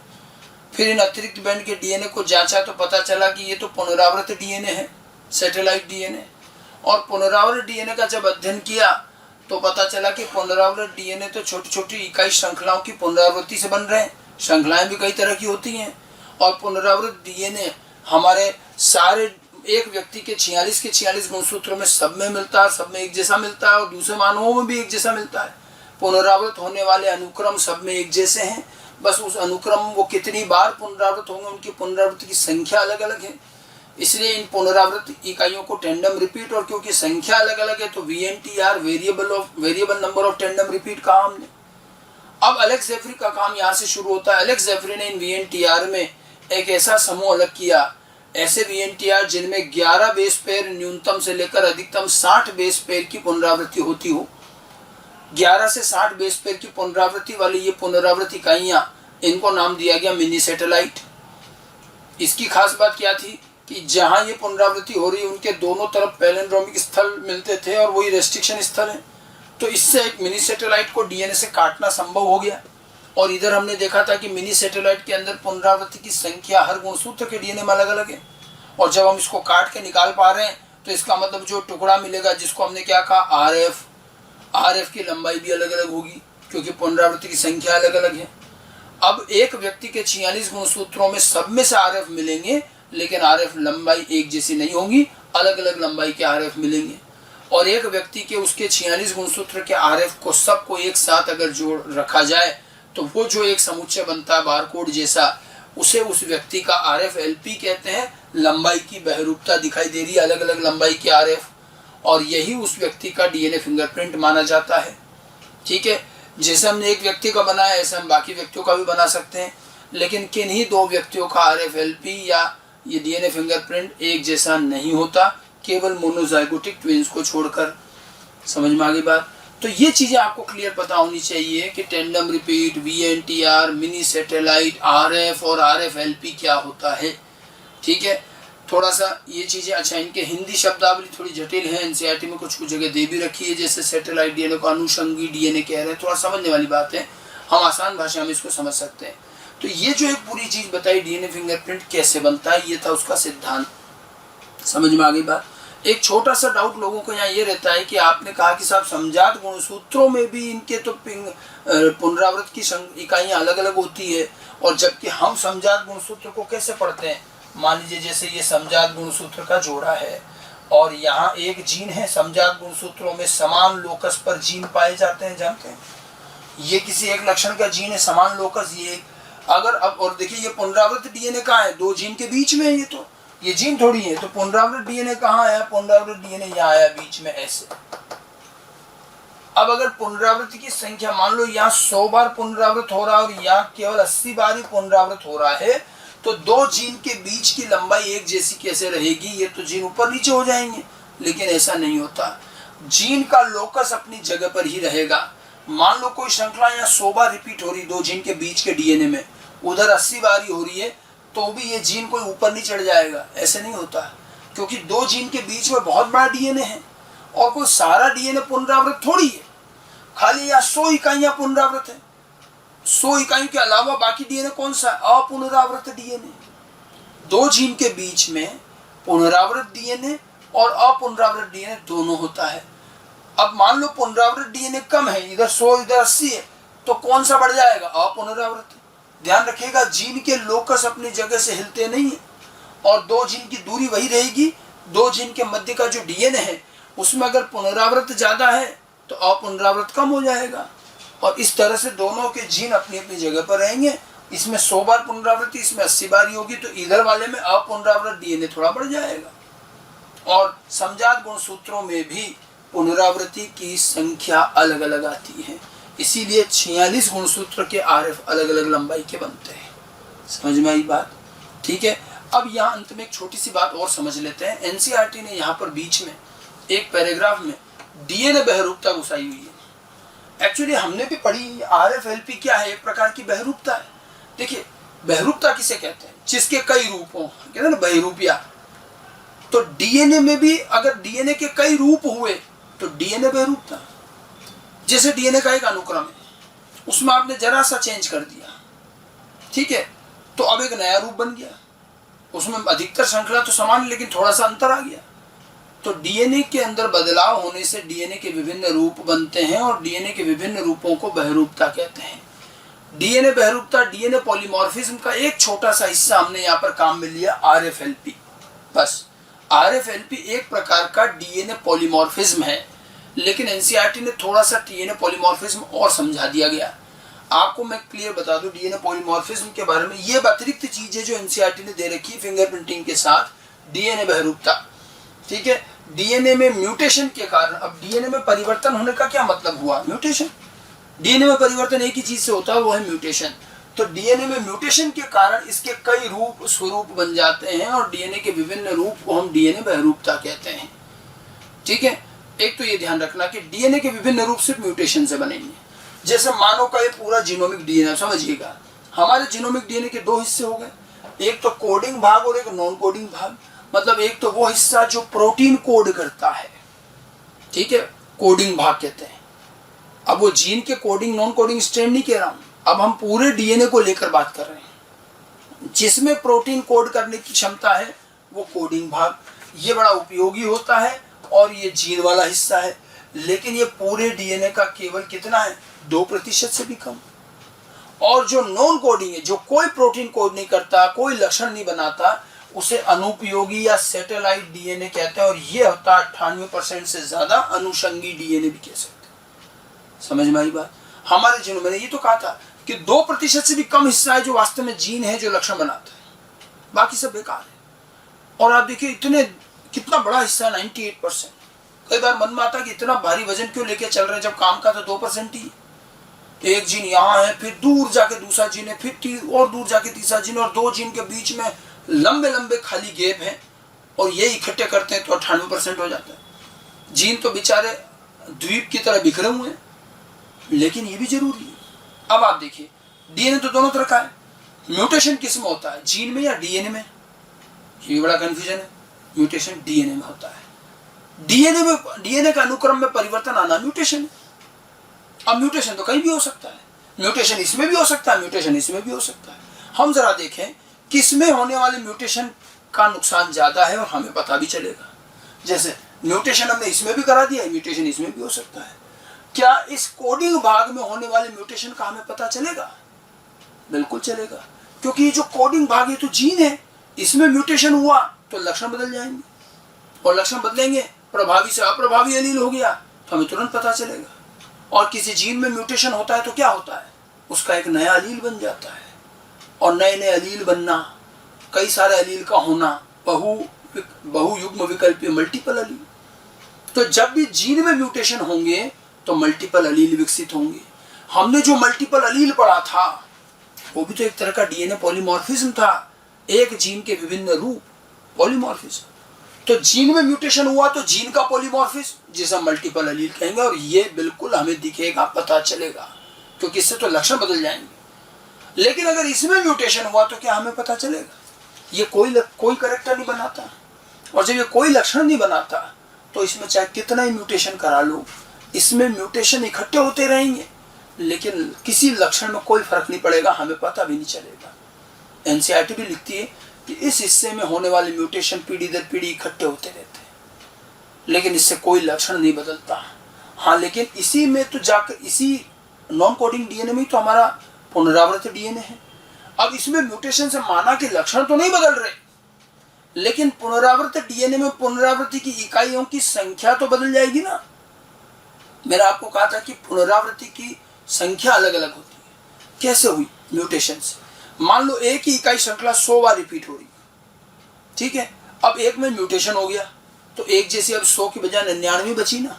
Speaker 1: फिर इन अतिरिक्त बैंड के DNA को जांचा तो पता चला कि ये तो पुनरावृत DNA है, सैटेलाइट DNA। और पुनरावृत DNA का जब अध्ययन किया तो पता चला कि पुनरावृत DNA तो छोटी छोटी इकाई श्रृंखलाओं की पुनरावृत्ति से बन रहे हैं। श्रृंखलाएं भी कई तरह की होती हैं, और पुनरावृत DNA हमारे सारे एक व्यक्ति के 46 के 46 गुणसूत्रों में सब में मिलता है, सब में एक जैसा मिलता है, और दूसरे मानवों में भी एक जैसा मिलता है। पुनरावृत होने वाले अनुक्रम सब में एक जैसे हैं, बस उस अनुक्रम वो कितनी बार पुनरावृत होंगे, उनकी पुनरावृत्ति की संख्या अलग अलग है। इसलिए इन पुनरावृत्त इकाइयों को टेंडम रिपीट, और क्योंकि संख्या अलग अलग है तो VNTR variable number of tandem repeat कहा हमने। अब एलेक्स जेफरी का काम यहाँ से शुरू होता है। एलेक्स जेफरी ने इन VNTR में एक ऐसा समूह अलग किया, ऐसे VNTR जिनमें 11 बेस पेयर न्यूनतम से लेकर अधिकतम 60 बेस पेयर की पुनरावृत्ति होती हो। 11 से 60 बेस पेयर की पुनरावृत्ति वाली ये पुनरावृत्ति इकाइयां, इनको नाम दिया गया मिनी सैटेलाइट। इसकी खास बात क्या थी कि जहां ये पुनरावृत्ति हो रही है उनके दोनों तरफ पैलिंड्रोमिक स्थल मिलते थे, और वही रेस्ट्रिक्शन स्थल है, तो इससे एक मिनी सैटेलाइट को DNA से काटना संभव हो गया। और इधर हमने देखा था कि मिनी सैटेलाइट के अंदर पुनरावृत्ति की संख्या हर गुणसूत्र के DNA में अलग अलग है, और जब हम इसको काट के निकाल पा रहे हैं तो इसका मतलब जो टुकड़ा मिलेगा, जिसको हमने क्या कहा RF की लंबाई भी अलग अलग होगी, क्योंकि पुनरावृत्ति की संख्या अलग अलग है। अब एक व्यक्ति के 46 गुणसूत्रों में सब में से RF मिलेंगे, लेकिन RF लंबाई एक जैसी नहीं होंगी, अलग अलग लंबाई के RF मिलेंगे। और एक व्यक्ति के उसके 46 गुणसूत्र के RF को सबको एक साथ अगर जोड़ रखा जाए तो वो जो एक समुच्चय बनता है बारकोड जैसा, उसे उस व्यक्ति का RFLP कहते हैं। लंबाई की बहरूपता दिखाई दे रही है, अलग अलग लंबाई के RF, और यही उस व्यक्ति का DNA फिंगरप्रिंट माना जाता है। ठीक है, जैसे हमने एक व्यक्ति का बनाया ऐसे हम बाकी व्यक्तियों का भी बना सकते हैं, लेकिन किन्हीं दो व्यक्तियों का RFLP या ये DNA फिंगरप्रिंट एक जैसा नहीं होता, केवल मोनोजाइगोटिक ट्विंस को छोड़कर। समझ में आ गई बात? तो ये चीजें आपको क्लियर पता होनी चाहिए कि tandem repeat, VNTR, mini satellite, RF और RFLP क्या होता है। ठीक है, थोड़ा सा ये चीजें, अच्छा इनके हिंदी शब्दावली थोड़ी जटिल है, NCERT में कुछ कुछ जगह दे भी रखी है, जैसे सैटेलाइट DNA को अनुषंगी DNA कह रहे हैं, थोड़ा समझने वाली बात है, हम आसान भाषा में इसको समझ सकते हैं। तो ये जो एक पूरी चीज बताई DNA फिंगरप्रिंट कैसे बनता है, ये था उसका सिद्धांत। समझ में आ गई बात? एक छोटा सा डाउट लोगों को यहाँ ये रहता है कि आपने कहा कि साहब समजात गुणसूत्रों में भी इनके तो पुनरावृत्त की इकाइयाँ अलग अलग होती है, और जबकि हम समजात गुणसूत्र को कैसे पढ़ते हैं? मान लीजिए जैसे ये समजात गुणसूत्र का जोड़ा है, और यहाँ एक जीन है, समजात गुणसूत्रों में समान लोकस पर जीन पाए जाते हैं, जानते हैं? ये किसी एक लक्षण का जीन है, समान लोकस, ये अगर अब और देखिए ये पुनरावृत्त DNA कहाँ है? दो जीन के बीच में है, ये तो ये जीन थोड़ी है। तो पुनरावृत्त DNA कहाँ आया? पुनरावृत्त DNA यहाँ आया बीच में ऐसे। अब अगर पुनरावृत्ति की संख्या मान लो यहाँ 100 बार पुनरावृत्त हो रहा है और यहाँ केवल 80 बार ही पुनरावृत्त हो रहा है, तो दो जीन के बीच की लंबाई एक जैसी कैसे रहेगी? ये तो जीन ऊपर नीचे हो जाएंगे, लेकिन ऐसा नहीं होता। जीन का लोकस अपनी जगह पर ही रहेगा। मान लो कोई श्रृंखला यहाँ 100 बार रिपीट हो रही दो जीन के बीच के DNA में, उधर 80 बार ही हो रही है, तो भी ये जीन कोई ऊपर नहीं चढ़ जाएगा, ऐसे नहीं होता, क्योंकि दो जीन के बीच में बहुत बड़ा DNA है, और कोई सारा DNA पुनरावृत्त थोड़ी है। खाली यहाँ 100 इकाइयां पुनरावृत्त है, 100 इकाइयों के अलावा बाकी DNA कौन सा? अपुनरावृत्त DNA। दो जीन के बीच में पुनरावृत्त DNA और अपुनरावृत डीएनए दोनों होता है। अब मान लो पुनरावृत डीएनए कम है, इधर 100 इधर 80 है, तो कौन सा बढ़ जाएगा? अपुनरावृत। ध्यान रखिएगा, जीन के लोकस अपनी जगह से हिलते नहीं है और दो जीन की दूरी वही रहेगी। दो जीन के मध्य का जो डीएनए है उसमें अगर पुनरावृत ज्यादा है तो अपुनरावृत कम हो जाएगा, और इस तरह से दोनों के जीन अपनी अपनी जगह पर रहेंगे। इसमें 100 बार पुनरावृत्ति, इसमें 80 बार ही होगी, तो इधर वाले में अपुनरावृत डीएनए थोड़ा बढ़ जाएगा। और समजात गुणसूत्रों में भी पुनरावृत्ति की संख्या अलग अलग आती है, इसीलिए 46 गुणसूत्र के आरएफ अलग अलग लंबाई के बनते हैं। समझ में आई बात? ठीक है। अब यहाँ अंत में एक छोटी सी बात और समझ लेते हैं। एनसीईआरटी ने यहाँ पर बीच में एक पैराग्राफ में डीएनए बहरूपता घुसाई हुई है। एक्चुअली हमने भी पढ़ी, आरएफएलपी क्या है? एक प्रकार की बहरूपता है। देखिए, बहरूपता किसे कहते हैं? जिसके कई रूप हों, कहते हैं ना बहरूपिया। तो डीएनए में भी अगर डीएनए के कई रूप हुए तो डीएनए बहरूपता। जैसे डीएनए का एक अनुक्रम है, उसमें आपने जरा सा चेंज कर दिया, ठीक है, तो अब एक नया रूप बन गया। उसमें अधिकतर श्रृंखला तो समान, लेकिन थोड़ा सा अंतर आ गया। तो डीएनए के अंदर बदलाव होने से डीएनए के विभिन्न रूप बनते हैं, और डीएनए के विभिन्न रूपों को बहरूपता कहते हैं। डीएनए बहरूपता, डीएनए पॉलीमॉर्फिज्म का एक छोटा सा हिस्सा हमने यहाँ पर काम में लिया, आरएफएलपी। बस, आरएफएलपी एक प्रकार का डीएनए पॉलीमॉर्फिज्म है, लेकिन एनसीईआरटी ने थोड़ा सा डीएनए पॉलीमॉर्फिज्म और समझा दिया गया। आपको मैं क्लियर बता दूं डीएनए पॉलीमॉर्फिज्म के बारे में, ये अतिरिक्त चीजें जो एनसीईआरटी ने दे रखी है फिंगरप्रिंटिंग के साथ। डीएनए बहरूपता, ठीक है, डीएनए में म्यूटेशन के कारण, अब डीएनए में परिवर्तन होने का क्या मतलब हुआ? म्यूटेशन। डीएनए में परिवर्तन एक ही चीज से होता है, वो है म्यूटेशन। तो डीएनए में म्यूटेशन के कारण इसके कई रूप स्वरूप बन जाते हैं, और डीएनए के विभिन्न रूप को हम डीएनए बहरूपता कहते हैं। ठीक है, एक तो ये ध्यान रखना कि डीएनए के विभिन्न रूप सिर्फ म्यूटेशन से बनेंगे। जैसे मानव का ये पूरा जीनोमिक डीएनए, समझिएगा, हमारे जीनोमिक डीएनए के दो हिस्से हो गए, एक तो कोडिंग भाग और एक नॉन कोडिंग भाग। मतलब एक तो वो हिस्सा जो प्रोटीन कोड करता है, ठीक है, कोडिंग भाग कहते हैं। अब वो जीन के कोडिंग नॉन कोडिंग स्ट्रैंड नहीं कह रहा हूं, अब हम पूरे डीएनए को लेकर बात कर रहे हैं। जिसमें प्रोटीन कोड करने की क्षमता है वो कोडिंग भाग, ये बड़ा उपयोगी होता है और ये जीन वाला हिस्सा है। लेकिन ये पूरे डीएनए का केवल कितना है? 2% से भी कम। और जो नॉन कोडिंग है, जो कोई प्रोटीन कोड नहीं करता, कोई लक्षण नहीं बनाता, उसे अनुपयोगी या सैटेलाइट डीएनए कहते हैं। और ये होता है 98% से ज्यादा अनुषंगी डीएनए भी कह सकते हैं। समझ में आई बात? हमारे जीनों में ये तो कहा था कि 2% से भी कम हिस्सा है जो वास्तव में जीन है, जो लक्षण बनाता है, बाकी सब बेकार है। और आप देखिए इतने कितना बड़ा हिस्सा, 98%। कई बार मन में आता है कि इतना भारी वजन क्यों लेके चल रहे हैं, जब काम का तो 2% ही। एक जीन यहाँ है, फिर दूर जाके दूसरा जीन है, फिर और दूर जाके तीसरा जीन, और दो जीन के बीच में लंबे लंबे खाली गैप हैं, और ये इकट्ठे करते हैं तो 98% हो जाता है। जीन तो बेचारे द्वीप की तरह बिखरे हुए हैं, लेकिन ये भी जरूरी है। अब आप देखिए, डीएनए तो दोनों तरह का है। म्यूटेशन किस में होता है, जीन में या डीएनए में? ये बड़ा कंफ्यूजन है। म्यूटेशन डीएनए में होता है। डीएनए में, डीएनए का अनुक्रम में परिवर्तन आना म्यूटेशन है। अब म्यूटेशन तो कहीं भी हो सकता है, म्यूटेशन इसमें भी हो सकता है, म्यूटेशन इसमें भी हो सकता है। हम जरा देखें किसमें होने वाले म्यूटेशन का नुकसान ज्यादा है और हमें पता भी चलेगा। जैसे म्यूटेशन हमने इसमें भी करा दिया, म्यूटेशन इसमें भी हो सकता है। क्या इस कोडिंग भाग में होने वाले म्यूटेशन का हमें पता चलेगा? बिल्कुल चलेगा, क्योंकि ये जो कोडिंग भाग है तो जीन है, इसमें म्यूटेशन हुआ तो लक्षण बदल जाएंगे, और लक्षण बदलेंगे, प्रभावी से अप्रभावी एलील हो गया तो हमें तुरंत पता चलेगा। और किसी जीन में म्यूटेशन होता है तो क्या होता है, उसका एक नया एलील बन जाता है। और नए नए एलील बनना, कई सारे एलील का होना, बहुयुग्म विकल्पीय मल्टीपल एलील। तो जब भी जीन में म्यूटेशन होंगे तो मल्टीपल एलील विकसित होंगे। हमने जो मल्टीपल एलील पढ़ा था वो भी तो एक तरह का डीएनए पॉलीमॉर्फिज्म था, एक जीन के विभिन्न रूप, पॉलीमॉर्फिज्म। तो जीन में म्यूटेशन हुआ तो जीन का पॉलीमॉर्फिज्म, जिसे हम मल्टीपल एलील कहेंगे, और ये बिल्कुल हमें दिखेगा, पता चलेगा, क्योंकि इससे तो लक्षण बदल जाएंगे। लेकिन अगर इसमें म्यूटेशन हुआ तो क्या हमें पता चलेगा? ये कोई कैरेक्टर नहीं बनाता, और जब ये कोई लक्षण नहीं बनाता तो इसमें चाहे कितना ही म्यूटेशन करा लो, इसमें म्यूटेशन इकट्ठे होते रहेंगे, लेकिन किसी लक्षण में कोई फर्क नहीं पड़ेगा, हमें पता भी नहीं चलेगा। एनसीईआरटी भी लिखती है कि इस हिस्से में होने वाले म्यूटेशन पीढ़ी दर पीढ़ी इकट्ठे होते रहते हैं, लेकिन इससे कोई लक्षण नहीं बदलता। हाँ, लेकिन इसी में तो जाकर इसी नॉन कोडिंग डीएनए में तो हमारा पुनरावृत्त डीएनए है। अब इसमें म्यूटेशन से माना कि लक्षण तो नहीं बदल रहे, लेकिन पुनरावृत्त डीएनए में पुनरावृत्ति की इकाइयों की संख्या तो बदल जाएगी ना। मैंने आपको कहा था कि पुनरावृत्ति की संख्या अलग अलग होती है। कैसे हुई? म्यूटेशन से। मान लो एक ही इकाई श्रृंखला 100 बार रिपीट हो रही है, ठीक है। अब एक में म्यूटेशन हो गया तो एक जैसी अब 100 की बजाय 99 बची ना।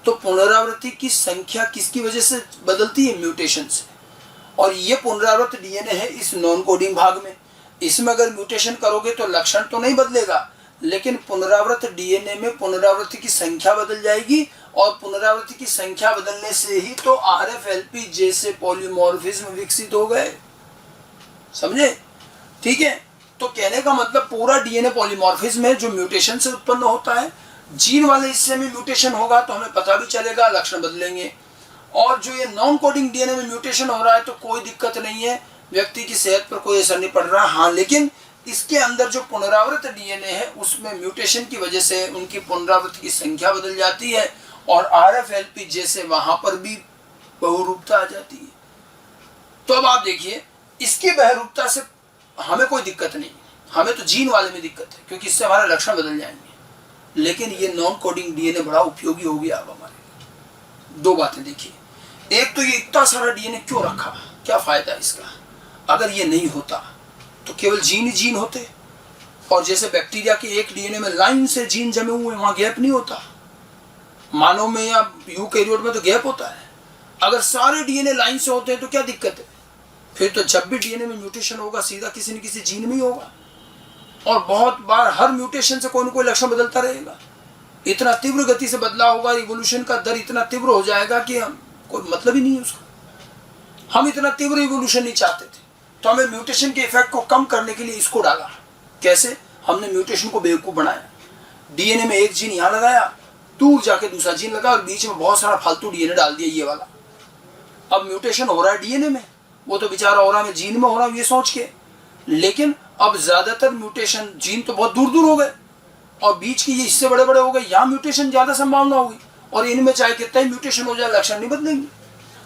Speaker 1: तो पुनरावृत्ति की संख्या किसकी वजह से बदलती है? म्यूटेशन से। और ये पुनरावृत्त डीएनए है इस नॉन कोडिंग भाग में। इसमें अगर म्यूटेशन करोगे तो लक्षण तो नहीं बदलेगा, लेकिन पुनरावृत्त डीएनए में पुनरावृत्ति की संख्या बदल जाएगी, और पुनरावृत्ति की संख्या बदलने से ही तो RFLP जैसे पॉलीमॉर्फिज्म विकसित हो गए। समझे? ठीक है। तो कहने का मतलब पूरा डीएनए पॉलीमॉर्फिज्म है जो म्यूटेशन से उत्पन्न होता है। जीन वाले हिस्से में म्यूटेशन होगा तो हमें पता भी चलेगा, लक्षण बदलेंगे। और जो ये नॉन कोडिंग डीएनए में म्यूटेशन हो रहा है तो कोई दिक्कत नहीं है, व्यक्ति की सेहत पर कोई असर नहीं पड़ रहा। हाँ, लेकिन इसके अंदर जो पुनरावृत्त डीएनए है उसमें म्यूटेशन की वजह से उनकी पुनरावृत्ति की संख्या बदल जाती है और RFLP जैसे वहां पर भी बहुरूपता आ जाती है। तो अब आप देखिए, इसकी बहुरूपता से हमें कोई दिक्कत नहीं, हमें तो जीन वाले में दिक्कत है क्योंकि इससे हमारे लक्षण बदल जाएंगे। लेकिन ये नॉन कोडिंग डीएनए बड़ा उपयोगी हो गया अब हमारे लिए। दो बातें देखिए, एक तो ये इतना सारा डीएनए क्यों रखा, क्या फायदा इसका? अगर ये नहीं होता तो केवल जीन ही जीन होते, और जैसे बैक्टीरिया के एक डीएनए में लाइन से जीन जमे हुए, वहां गैप नहीं होता। मानव में या यूकैरियोट में तो गैप होता है। अगर सारे डीएनए लाइन से होते हैं तो क्या दिक्कत है? फिर तो जब भी डीएनए में म्यूटेशन होगा सीधा किसी न किसी जीन में ही होगा, और बहुत बार हर म्यूटेशन से कोई न कोई लक्षण बदलता रहेगा। इतना तीव्र गति से बदलाव होगा, इवोल्यूशन का दर इतना तीव्र हो जाएगा कि हम कोई मतलब ही नहीं है उसका। हम इतना तीव्र इवोल्यूशन नहीं चाहते थे, तो हमें म्यूटेशन के इफेक्ट को कम करने के लिए इसको डाला। कैसे? हमने म्यूटेशन को बेवकूफ बनाया। डीएनए में एक जीन यहाँ लगाया, दूर जाके दूसरा जीन लगा और बीच में बहुत सारा फालतू डीएनए डाल दिया ये वाला। अब म्यूटेशन हो रहा है डीएनए में, वो तो बेचारा हो रहा है जीन में हो रहा है ये सोच के। लेकिन अब ज्यादातर म्यूटेशन, जीन तो बहुत दूर दूर हो गए और बीच के ये हिस्से बड़े बड़े हो गए, यहाँ म्यूटेशन ज्यादा संभावना होगी, और इनमें चाहे कितना ही म्यूटेशन हो जाए लक्षण नहीं बदलेंगे।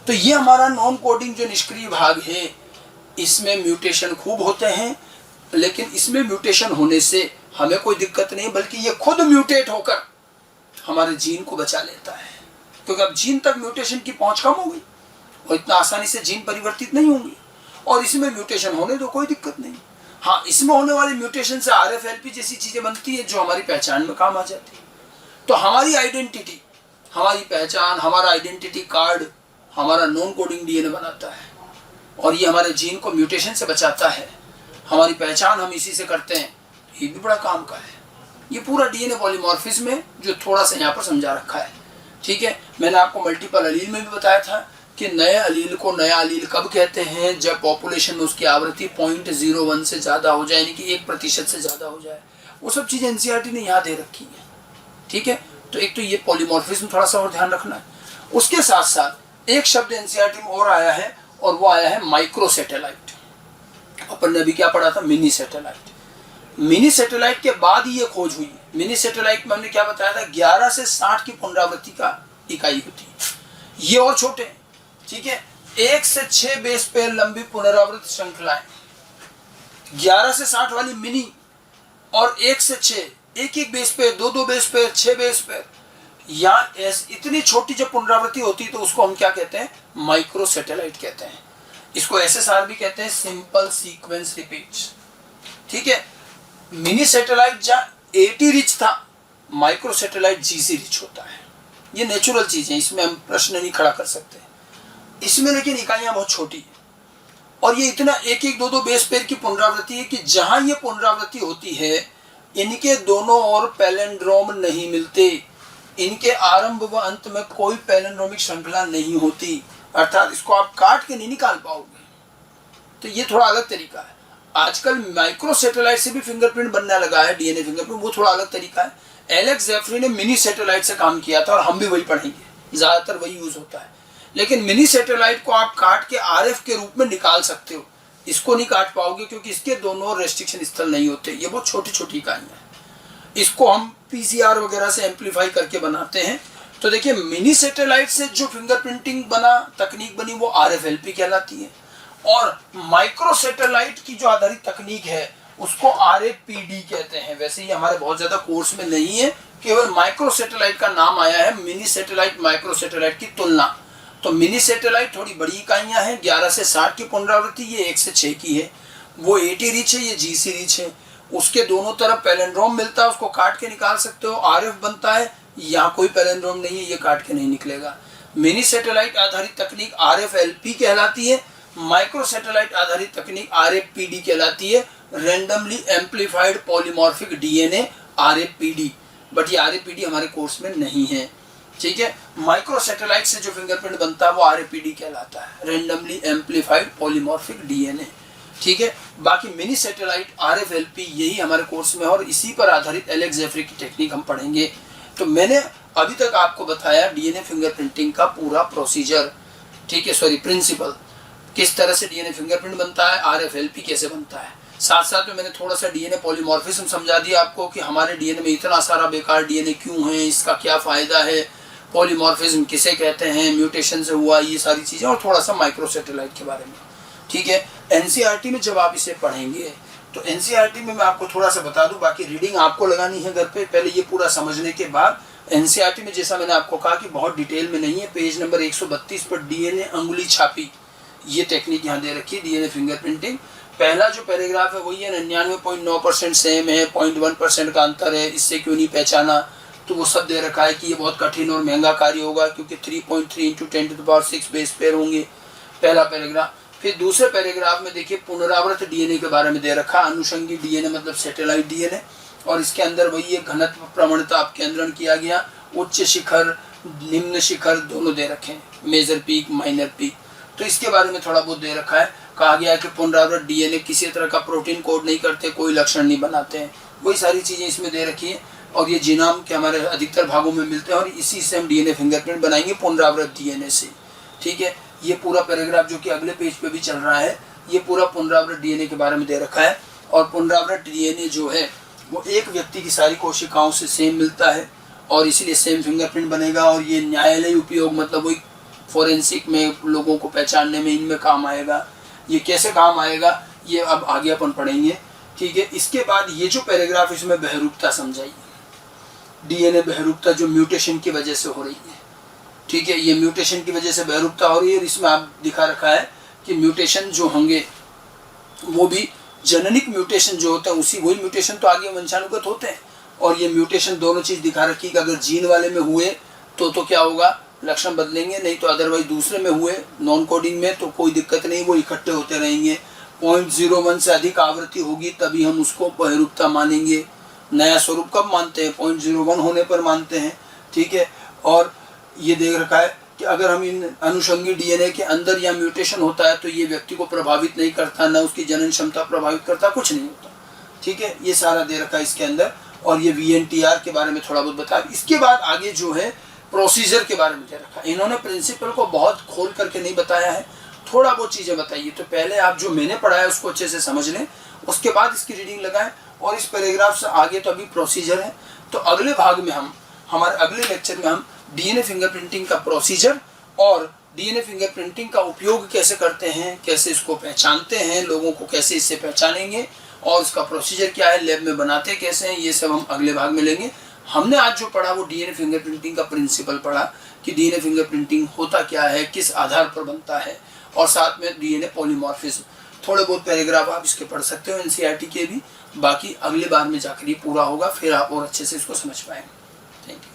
Speaker 1: तो ये हमारा नॉन कोडिंग जो निष्क्रिय भाग है, इसमें म्यूटेशन खूब होते हैं, लेकिन इसमें म्यूटेशन होने से हमें कोई दिक्कत नहीं, बल्कि ये खुद म्यूटेट होकर हमारे जीन को बचा लेता है। क्योंकि अब जीन तक म्यूटेशन की पहुंच कम हो गई और इतना आसानी से जीन परिवर्तित नहीं होंगे, और इसमें म्यूटेशन होने तो कोई दिक्कत नहीं। हाँ, इसमें होने वाले म्यूटेशन से RFLP जैसी चीजें बनती है जो हमारी पहचान में काम आ जाती है। तो हमारी आइडेंटिटी, हमारी पहचान, हमारा आइडेंटिटी कार्ड हमारा नॉन कोडिंग डीएनए बनाता है, और ये हमारे जीन को म्यूटेशन से बचाता है। हमारी पहचान हम इसी से करते हैं, ये भी बड़ा काम का है। ये पूरा डीएनए पॉलीमॉर्फिज्म है जो थोड़ा सा यहाँ पर समझा रखा है। ठीक है, मैंने आपको मल्टीपल अलील में भी बताया था कि नए अलील को नया अलील कब कहते हैं? जब पॉपुलेशन में उसकी आवृत्ति 0.01 से ज़्यादा हो जाए, यानी कि 1% से ज़्यादा हो जाए। वो सब चीज़ें एनसीईआरटी ने यहाँ दे रखी है। ठीक है, तो एक तो ये पॉलीमॉर्फिज्म थोड़ा सा और ध्यान रखना है। उसके साथ साथ एक शब्द एनसीईआरटी में और आया है, और वो आया है माइक्रो सैटेलाइट। अपन ने अभी क्या पढ़ा था? Mini satellite. मिनी सैटेलाइट के बाद ही ये खोज हुई। मिनी सैटेलाइट में हमने क्या बताया था? 11 से 60 की पुनरावृत्ति का इकाई होती है। ये और छोटे, ठीक है, 1 से 6 बेस पेयर लंबी पुनरावृत्त श्रृंखलाएं, 11 से 60 वाली मिनी, और 1 से 6, एक base pair, 2 base pair, 6 base pair, या इतनी छोटी जब पुनरावृत्ति होती है तो उसको हम क्या कहते हैं? माइक्रो सैटेलाइट कहते हैं। इसको SSR भी कहते हैं, सिंपल सीक्वेंस रिपीट्स। ठीक है, मिनी सैटेलाइट जहाँ 80 रिच था, माइक्रो सैटेलाइट GC रिच होता है। ये नेचुरल चीज है, इसमें हम प्रश्न नहीं खड़ा कर सकते। इसमें लेकिन इकाइयां बहुत छोटी है, और ये इतना 1-2 बेस पेयर की पुनरावृत्ति है कि जहां ये पुनरावृत्ति होती है इनके दोनों ओर पैलिंड्रोम नहीं मिलते, इनके आरंभ व अंत में कोई पैलिंड्रोमिक श्रृंखला नहीं होती, अर्थात इसको आप काट के नहीं निकाल पाओगे। तो ये थोड़ा अलग तरीका है। आजकल माइक्रो सैटेलाइट से भी फिंगरप्रिंट बनने लगा है, डीएनए फिंगरप्रिंट, वो थोड़ा अलग तरीका है। एलेक्स जेफरी ने मिनी सैटेलाइट से काम किया था और हम भी वही पढ़ेंगे, ज्यादातर वही यूज होता है। लेकिन मिनी सैटेलाइट को आप काट के RF के रूप में निकाल सकते हो, इसको नहीं काट पाओगे क्योंकि इसके दोनों रेस्ट्रिक्शन स्थल नहीं होते, ये बहुत छोटी छोटी इकाइयां हैं। इसको हम पीसीआर वगैरह से एम्पलीफाई करके बनाते हैं। तो देखिए मिनी सैटेलाइट से जो फिंगरप्रिंटिंग तकनीक बनी वो RFLP कहलाती है, और माइक्रो सैटेलाइट की जो आधारित तकनीक है उसको RAPD कहते हैं। वैसे ही हमारे बहुत ज्यादा कोर्स में नहीं है, केवल माइक्रो सैटेलाइट का नाम आया है मिनी सैटेलाइट माइक्रो सैटेलाइट की तुलना। तो मिनी सैटेलाइट थोड़ी बड़ी इकाइयां हैं, 11 से 60 की पुनरावृत्ति, ये 1 से 6 की है। वो AT रीच है, ये GC रीच है। उसके दोनों तरफ पैलेंड्रोम मिलता है, उसको काट के निकाल सकते हो। RF बनता है, यहाँ कोई पैलेंड्रोम नहीं है, ये काट के नहीं निकलेगा। मिनी सैटेलाइट आधारित तकनीक RFLP कहलाती है, माइक्रो सैटेलाइट आधारित तकनीक RAPD कहलाती है, randomly amplified polymorphic DNA RAPD। But ये RAPD हमारे कोर्स में नहीं है, ठीक है। माइक्रो सैटेलाइट से जो फिंगरप्रिंट बनता है वो RAPD कहलाता है, रैंडमली एम्पलीफाइड पॉलीमॉर्फिक DNA, ठीक है। बाकी मिनी सैटेलाइट RFLP यही हमारे कोर्स में है, और इसी पर आधारित एलेक्स जेफरी की टेक्निक हम पढ़ेंगे। तो मैंने अभी तक आपको बताया DNA फिंगरप्रिंटिंग का पूरा प्रोसीजर, ठीक है, सॉरी प्रिंसिपल, किस तरह से DNA फिंगरप्रिंट बनता है, RFLP कैसे बनता है। साथ साथ में मैंने थोड़ा सा DNA पॉलीमॉर्फिज्म समझा दिया आपको कि हमारे DNA में इतना सारा बेकार DNA क्यों है, इसका क्या फ़ायदा है, पॉलीमॉर्फिज्म किसे कहते हैं, म्यूटेशन से हुआ, ये सारी चीज़ें, और थोड़ा सा माइक्रो सैटेलाइट के बारे में, ठीक है। NCERT में जब आप इसे पढ़ेंगे तो NCERT में मैं आपको थोड़ा सा बता दूं, बाकी रीडिंग आपको लगानी है घर पे, पहले ये पूरा समझने के बाद। NCERT में जैसा मैंने आपको कहा कि बहुत डिटेल में नहीं है, पेज नंबर 132 पर DNA अंगुली छापी ये टेक्निक यहाँ दे रखी है, DNA फिंगरप्रिंटिंग। पहला जो पैराग्राफ है वही है 99.9% सेम है, 0.1% का अंतर है, इससे क्यों नहीं पहचाना, तो वो सब दे रखा है कि ये बहुत कठिन और महंगा कार्य होगा क्योंकि 3.3 × 10⁶ बेस पेयर होंगे, पहला पैराग्राफ। फिर दूसरे पैराग्राफ में देखिए पुनरावृत DNA के बारे में दे रखा, अनुषंगी DNA मतलब सैटेलाइट DNA, और इसके अंदर वही एक घनत्व प्रवणता केंद्रण किया गया, उच्च शिखर निम्न शिखर दोनों दे रखे हैं, मेजर पीक माइनर पीक। तो इसके बारे में थोड़ा बहुत दे रखा है। कहा गया है कि पुनरावृत DNA किसी तरह का प्रोटीन कोड नहीं करते, कोई लक्षण नहीं बनाते हैं, वही सारी चीज़ें इसमें दे रखी है। और ये जीनोम के हमारे अधिकतर भागों में मिलते हैं, और इसी से हम DNA फिंगरप्रिंट बनाएंगे पुनरावृत DNA से, ठीक है। ये पूरा पैराग्राफ जो कि अगले पेज पे भी चल रहा है, ये पूरा पुनरावृत DNA के बारे में दे रखा है। और पुनरावृत DNA जो है वो एक व्यक्ति की सारी कोशिकाओं से सेम मिलता है, और इसीलिए सेम फिंगरप्रिंट बनेगा। और ये न्यायालय उपयोग मतलब वही फोरेंसिक में लोगों को पहचानने में इनमें काम आएगा। ये कैसे काम आएगा ये अब आगे अपन पढ़ेंगे, ठीक है। इसके बाद ये जो पैराग्राफ इसमें बहरूपता समझाई, DNA बहरूपता जो म्यूटेशन की वजह से हो रही है, ठीक है, ये म्यूटेशन की वजह से बहरूपता हो रही है। और इसमें आप दिखा रखा है कि म्यूटेशन जो होंगे वो भी जननिक म्यूटेशन जो होते हैं, उसी वही म्यूटेशन तो आगे वंशानुगत होते हैं। और ये म्यूटेशन दोनों चीज़ दिखा रखी कि अगर जीन वाले में हुए तो क्या होगा, लक्षण बदलेंगे, नहीं तो अदरवाइज दूसरे में हुए नॉन कोडिंग में तो कोई दिक्कत नहीं, वो इकट्ठे होते रहेंगे। 0.01 से अधिक आवृत्ति होगी तभी हम उसको बहरूपता मानेंगे। नया स्वरूप कब मानते हैं, 0.01 होने पर मानते हैं, ठीक है। और ये देख रखा है कि अगर हम इन अनुषंगी DNA के अंदर या म्यूटेशन होता है तो ये व्यक्ति को प्रभावित नहीं करता, ना उसकी जनन क्षमता प्रभावित करता, कुछ नहीं होता, ठीक है। ये सारा दे रखा है इसके अंदर। और ये VNTR के बारे में थोड़ा बहुत बताया। इसके बाद आगे जो है प्रोसीजर के बारे में दे रखा है। इन्होंने प्रिंसिपल को बहुत खोल करके नहीं बताया है, थोड़ा बहुत चीज़ें बताइए। तो पहले आप जो मैंने पढ़ा है उसको अच्छे से समझ लें, उसके बाद इसकी रीडिंग लगाएं। और इस पैराग्राफ से आगे तो अभी प्रोसीजर है, तो अगले भाग में हम हमारे अगले लेक्चर में हम DNA फिंगरप्रिंटिंग का प्रोसीजर और DNA फिंगरप्रिंटिंग का उपयोग कैसे करते हैं, कैसे इसको पहचानते हैं, लोगों को कैसे इससे पहचानेंगे, और इसका प्रोसीजर क्या है, लैब में बनाते कैसे हैं, ये सब हम अगले भाग में लेंगे। हमने आज जो पढ़ा वो DNA फिंगरप्रिंटिंग का प्रिंसिपल पढ़ा कि DNA फिंगरप्रिंटिंग होता क्या है, किस आधार पर बनता है, और साथ में DNA पॉलीमॉर्फिज्म। थोड़े बहुत पैराग्राफ आप इसके पढ़ सकते हो NCERT के भी, बाकी अगले बार में जाकर ये पूरा होगा, फिर आप और अच्छे से इसको समझ पाएंगे। Thank you.